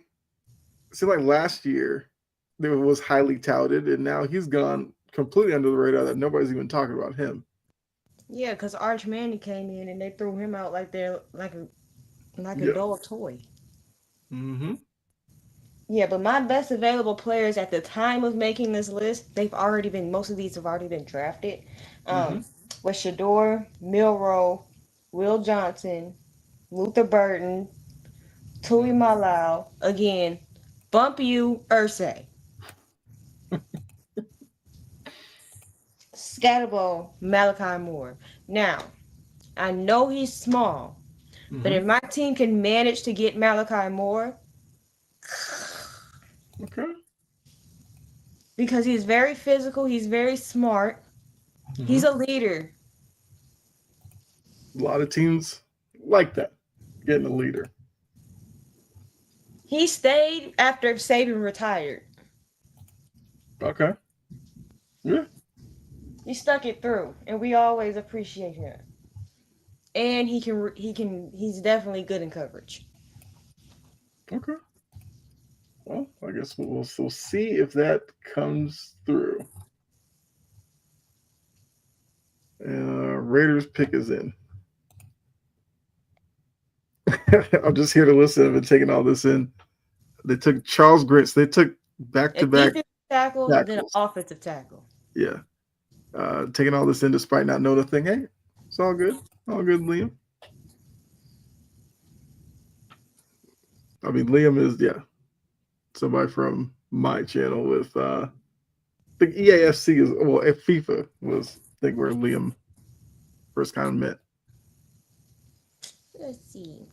Seemed like last year there was highly touted, and now he's gone completely under the radar. That nobody's even talking about him. Yeah, because Arch Manning came in and they threw him out like they're like a dog toy. Mm-hmm. Yeah, but my best available players at the time of making this list, most of these have already been drafted. Mm-hmm. Was Shador, Milroe, Will Johnson, Luther Burton, Tui Malau, again, Bump You, Ursay. Scatterbo, Malachi Moore. Now, I know he's small, but if my team can manage to get Malachi Moore, Okay. because he's very physical, he's very smart, he's a leader. A lot of teams like that, getting a leader. He stayed after Saban retired. Okay. Yeah. He stuck it through, and we always appreciate him. And he's definitely good in coverage. Okay. Well, I guess we'll see if that comes through. Raiders pick is in. I'm just here to listen and taking all this in. They took Charles Grits. They took back-to-back tackle, tackles. Then an offensive tackle. Yeah. Taking all this in despite not knowing a thing. Hey, it's all good. All good, Liam. I mean, Liam is, somebody from my channel with, the EAFC is, well, FIFA was, I think, where Liam first kind of met. Let's see.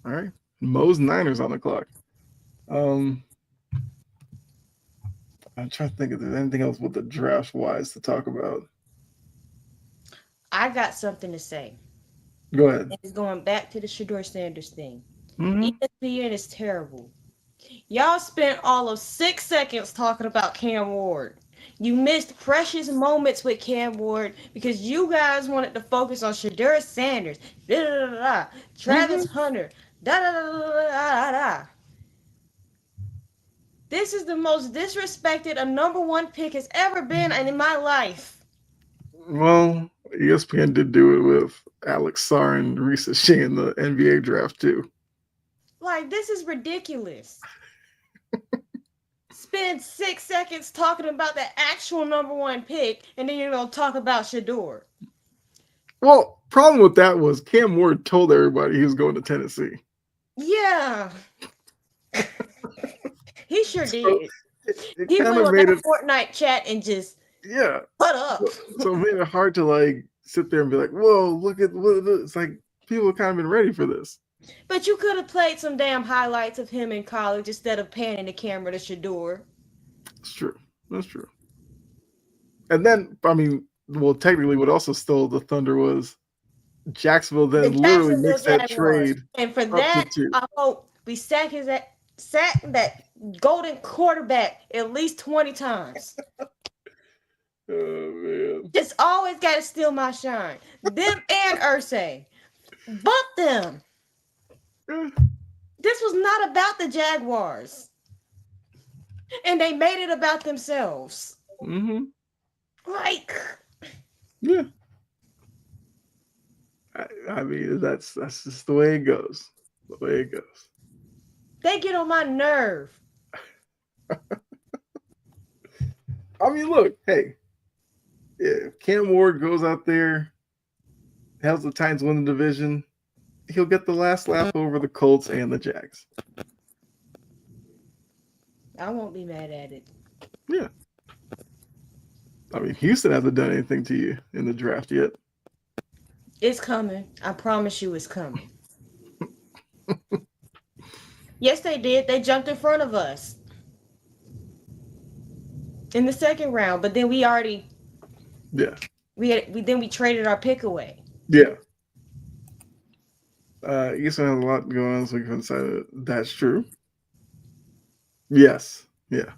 All right. Mo's Niners on the clock. I'm trying to think if there's anything else with the draft wise to talk about. I got something to say. Go ahead. It's going back to the Shedeur Sanders thing. ESPN is terrible. Y'all spent all of 6 seconds talking about Cam Ward. You missed precious moments with Cam Ward because you guys wanted to focus on Shedeur Sanders, Travis Hunter, This is the most disrespected a number one pick has ever been in my life. Well, ESPN did do it with Alex Sarr and Risa Shea in the NBA draft too. Like, this is ridiculous. Spend 6 seconds talking about the actual number one pick, and then you're going to talk about Shedeur. Well, problem with that was Cam Ward told everybody he was going to Tennessee. Yeah. He sure did. He went on that Fortnite chat and just put up. So it made it hard to like sit there and be like, whoa, look at what it's like. People have kind of been ready for this. But you could have played some damn highlights of him in college instead of panning the camera to Shedeur. That's true. That's true. And then, I mean, well, technically what also stole the thunder was Jacksonville then literally makes that trade. And for that, I hope we sack that golden quarterback at least 20 times. Oh, man. Just always got to steal my shine. Them and Ursay. Bump them. This was not about the Jaguars. And they made it about themselves. Like. Yeah. I mean, that's just the way it goes. The way it goes. They get on my nerve. I mean, look, hey, if Cam Ward goes out there, helps the Titans win the division, he'll get the last laugh over the Colts and the Jags. I won't be mad at it. Yeah. I mean, Houston hasn't done anything to you in the draft yet. It's coming. I promise you it's coming. Yes, they did. They jumped in front of us in the second round, but then we already Yeah. we traded our pick away. Yeah. ESPN has a lot going on, so we can decide that that's true. Yes. Yeah.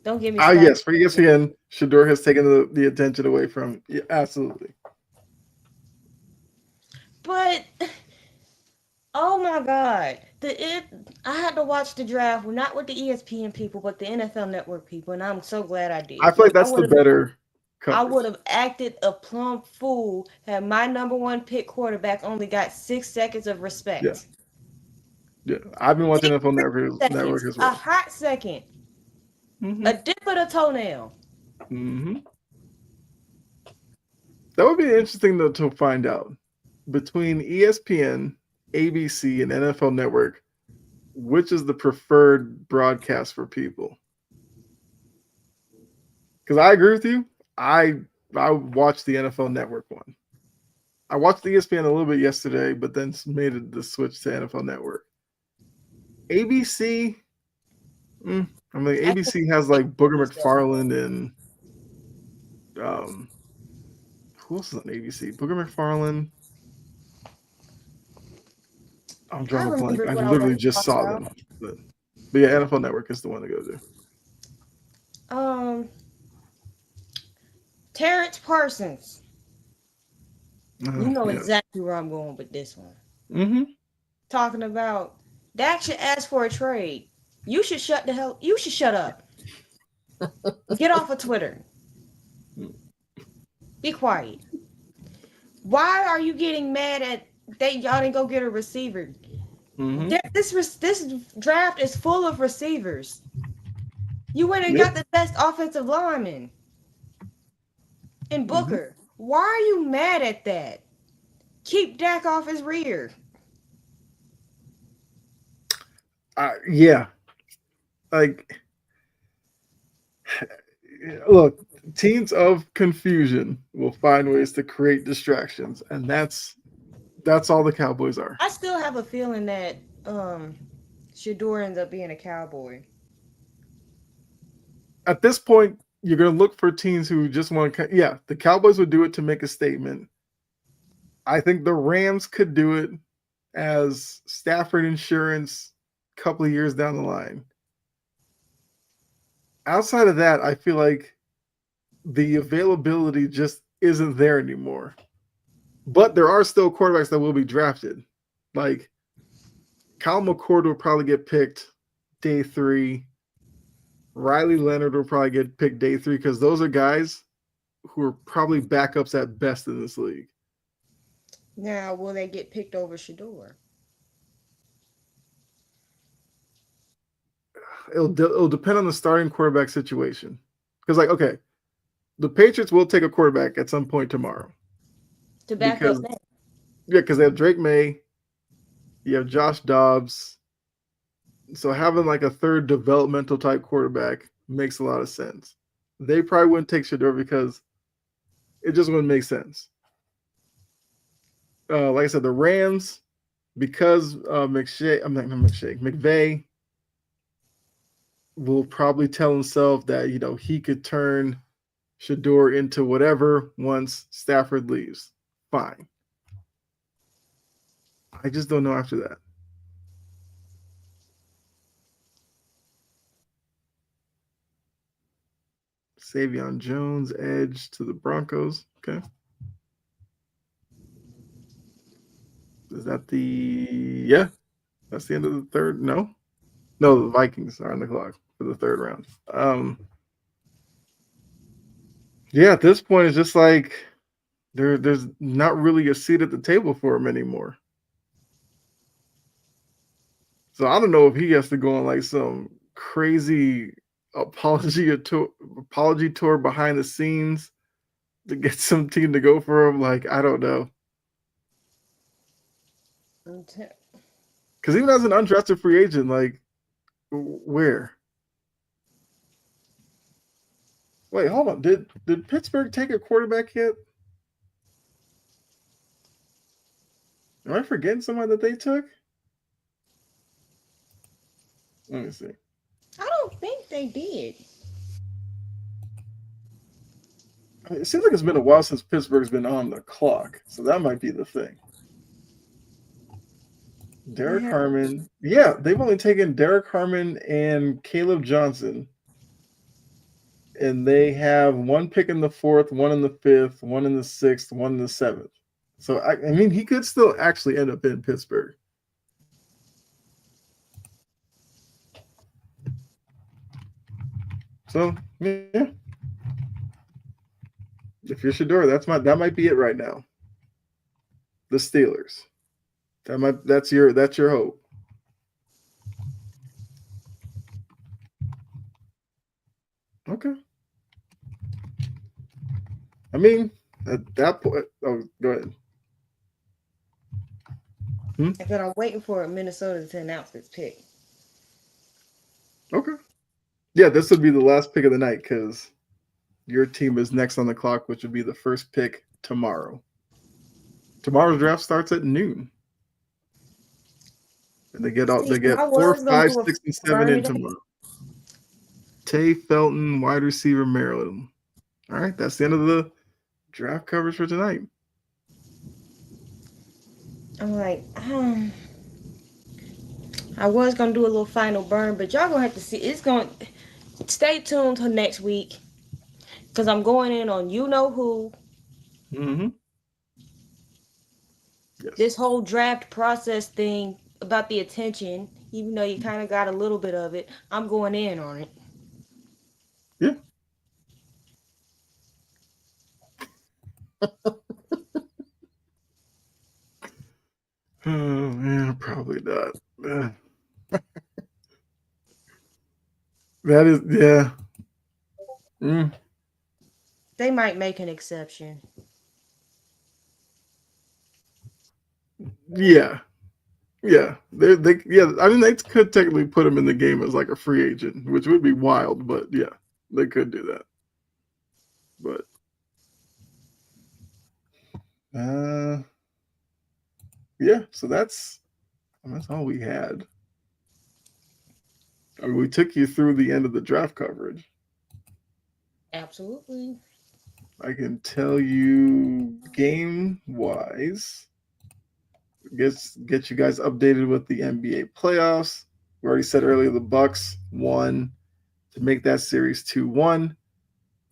Don't get me Ah, started. yes. For ESPN, Shador has taken the attention away from. Yeah, absolutely. But oh my God, I had to watch the draft not with the ESPN people, but the NFL Network people, and I'm so glad I did I feel because like that's the better I coverage. would have acted a plumb fool had my number one pick quarterback only got 6 seconds of Yeah. respect. Yeah. I've been watching Six NFL Network seconds, as a well. hot second, Mm-hmm. a dip of the toenail. Mm-hmm. That would be interesting though to find out between ESPN, ABC, and NFL Network, which is the preferred broadcast for people. Because I agree with you. I watched the NFL Network one. I watched ESPN a little bit yesterday, but then made the switch to NFL Network. ABC, I mean, I can't ABC has take like Booger this stuff no more. McFarland and who else is on ABC? Booger McFarland. I'm I drawing a blank. remember I what I wanted literally to just talk saw about. them, but yeah, NFL Network is the one to go to. Um, Terrence Parsons. You know Yeah. exactly where I'm going with this one. Mm-hmm. Talking about Dak should ask for a trade. You should shut the hell. You should shut up. Get off of Twitter. Be quiet. Why are you getting mad at they y'all didn't go get a receiver? Mm-hmm. This draft is full of receivers. You went and Yep. got the best offensive lineman in Mm-hmm. Booker. Why are you mad at that? Keep Dak off his rear. Yeah. Like, look, teams of confusion will find ways to create distractions, and that's all the Cowboys are. I still have a feeling that Shador ends up being a Cowboy. At this point, you're going to look for teams who just want to. Yeah, the Cowboys would do it to make a statement. I think the Rams could do it as Stafford insurance a couple of years down the line. Outside of that, I feel like the availability just isn't there anymore. But there are still quarterbacks that will be drafted. Like Kyle McCord will probably get picked day 3. Riley Leonard will probably get picked day 3 because those are guys who are probably backups at best in this league. Now, will they get picked over Shador? It'll depend on the starting quarterback situation. Because, like, okay, the Patriots will take a quarterback at some point tomorrow. To back up Because, that. yeah, because they have Drake May, you have Josh Dobbs. So having like a third developmental type quarterback makes a lot of sense. They probably wouldn't take Shador because it just wouldn't make sense. Like I said, the Rams, because McVay will probably tell himself that he could turn Shador into whatever once Stafford leaves. Fine. I just don't know after that. Savion Jones, edge to the Broncos. Okay. Is that yeah? That's the end of the third. No, the Vikings are on the clock for the third round. Yeah, at this point, it's just like there's not really a seat at the table for him anymore. So I don't know if he has to go on like some crazy apology tour behind the scenes to get some team to go for him. Like, I don't know. Because even as an undrafted free agent, like, where? Wait, hold on. Did Pittsburgh take a quarterback yet? Am I forgetting somebody that they took? Let me see. I don't think they did. I mean, it seems like it's been a while since Pittsburgh's been on the clock, so that might be the thing. Derek Yeah. Harmon. Yeah, they've only taken Derek Harmon and Caleb Johnson, and they have one pick in the fourth, one in the fifth, one in the sixth, one in the seventh. So I mean, he could still actually end up in Pittsburgh. So yeah, if you're Shador, that might be it right now. The Steelers. That's your hope. Okay. I mean, at that point, oh, go ahead. But I'm waiting for Minnesota to announce its pick. Okay. Yeah, this would be the last pick of the night because your team is next on the clock, which would be the first pick tomorrow. Tomorrow's draft starts at noon. And they get 4, 5, 6, and 7 in tomorrow. Tay Felton, wide receiver, Maryland. All right, that's the end of the draft coverage for tonight. I'm like, I was gonna do a little final burn, but y'all gonna have to see. It's gonna stay tuned till next week because I'm going in on you know who. Mm-hmm. Yes. This whole draft process thing about the attention, even though you kind of got a little bit of it, I'm going in on it. Yeah. Oh man, probably not. That is, yeah. They might make an exception. Yeah. Yeah. Yeah. I mean, they could technically put him in the game as like a free agent, which would be wild, but yeah, they could do that. But yeah, so that's all we had. I mean, we took you through the end of the draft coverage. Absolutely. I can tell you game wise, get you guys updated with the NBA playoffs. We already said earlier the Bucks won to make that series 2-1.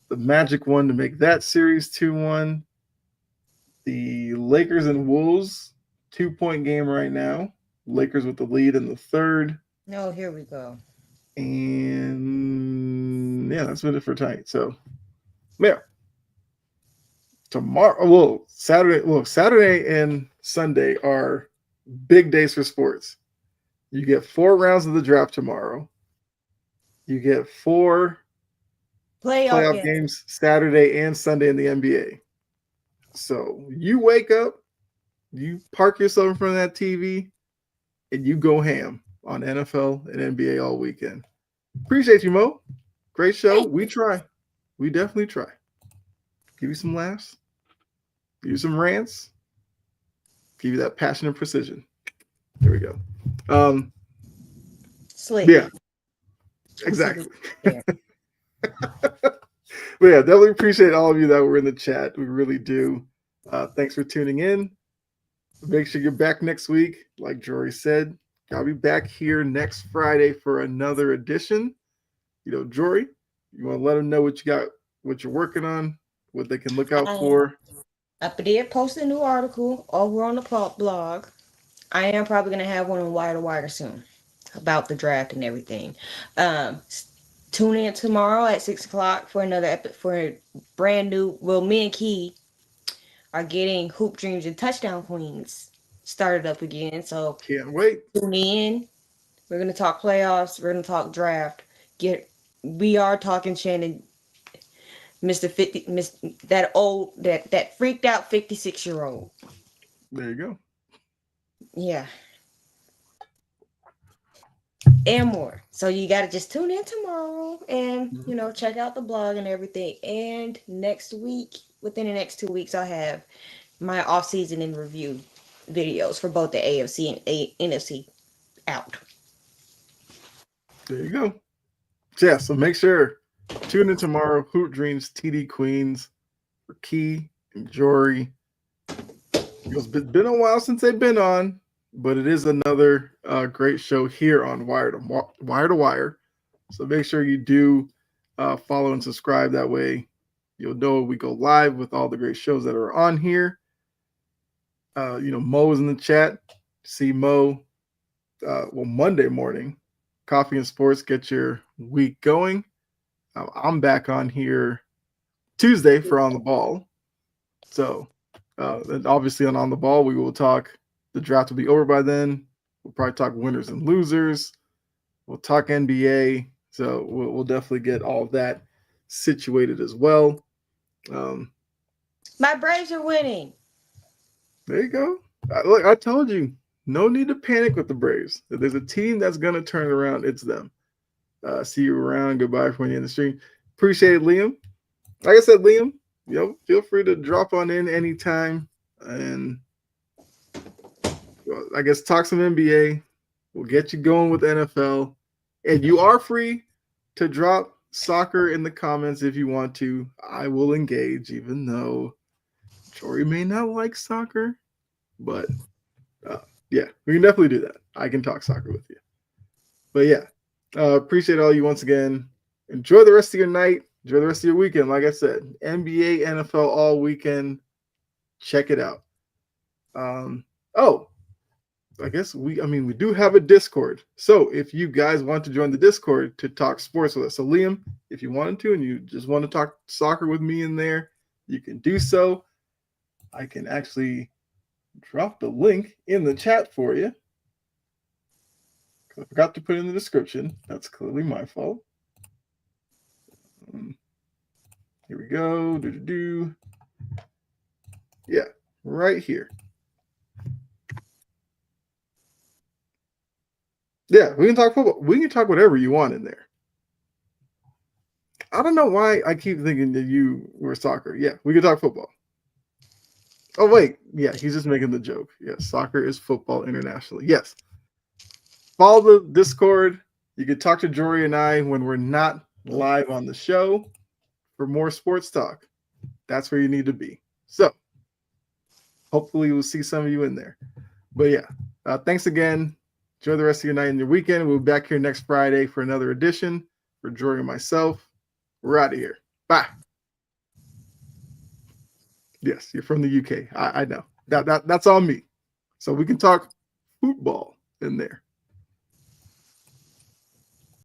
The Magic won to make that series 2-1. The Lakers and Wolves 2-point game right now. Lakers with the lead in the third. No, here we go. And yeah, that's been it for tonight. So yeah. Tomorrow, Saturday and Sunday are big days for sports. You get 4 rounds of the draft tomorrow. You get 4 playoff games Saturday and Sunday in the NBA. So you wake up, you park yourself in front of that TV, and you go ham on NFL and NBA all weekend. Appreciate you, Mo. Great show. We try. We definitely try. Give you some laughs. Give you some rants. Give you that passion and precision. There we go. Slick. Yeah. Exactly. Yeah. But yeah, definitely appreciate all of you that were in the chat. We really do. Thanks for tuning in. Make sure you're back next week. Like Jory said, I'll be back here next Friday for another edition. You know, Jory, you want to let them know what you got, what you're working on, what they can look out for. I did post a new article over on the blog. I am probably going to have one on Wire to Wire soon about the draft and everything. Tune in tomorrow at 6:00 for another for a brand new. Well, me and Key are getting Hoop Dreams and Touchdown Queens started up again. So can't wait. Tune in. We're gonna talk playoffs. We're gonna talk draft. We are talking Shannon, Mr. 50, that freaked out 56-year-old. There you go. Yeah. And more. So you got to just tune in tomorrow and, check out the blog and everything. And next week, within the next 2 weeks, I'll have my off-season in review videos for both the AFC and NFC out. There you go. Yeah, so make sure tune in tomorrow. Hoop Dreams, TD Queens, for Key and Jory. It's been a while since they've been on, but it is another great show here on Wire to Wire. So make sure you do follow and subscribe. That way, you'll know we go live with all the great shows that are on here. Mo is in the chat. See Mo. Monday morning, Coffee and Sports, get your week going. I'm back on here Tuesday for On the Ball. So, and obviously on the Ball, we will talk. The draft will be over by then. We'll probably talk winners and losers. We'll talk NBA. So we'll definitely get all of that situated as well. My Braves are winning. There you go. Look, I told you, no need to panic with the Braves. If there's a team that's going to turn it around, it's them. See you around. Goodbye from the industry. Appreciate it, Liam. Like I said, Liam, feel free to drop on in anytime. And I guess talk some NBA. We'll get you going with NFL. And you are free to drop soccer in the comments if you want to. I will engage, even though Jory may not like soccer. But yeah, we can definitely do that. I can talk soccer with you. But yeah, appreciate all you once again. Enjoy the rest of your night. Enjoy the rest of your weekend. Like I said, NBA, NFL all weekend. Check it out. I guess we do have a Discord. So if you guys want to join the Discord to talk sports with us. So Liam, if you wanted to and you just want to talk soccer with me in there, you can do so. I can actually drop the link in the chat for you. I forgot to put it in the description. That's clearly my fault. Here we go. Yeah, right here. Yeah, we can talk football. We can talk whatever you want in there. I don't know why I keep thinking that you were soccer. Yeah, we can talk football. Oh, wait. Yeah, he's just making the joke. Yes, soccer is football internationally. Yes. Follow the Discord. You can talk to Jory and I when we're not live on the show for more sports talk. That's where you need to be. So hopefully we'll see some of you in there. But yeah, thanks again. Enjoy the rest of your night and your weekend. We'll be back here next Friday for another edition. For Jory and myself, we're out of here. Bye. Yes, you're from the UK. I know. That's on me. So we can talk football in there.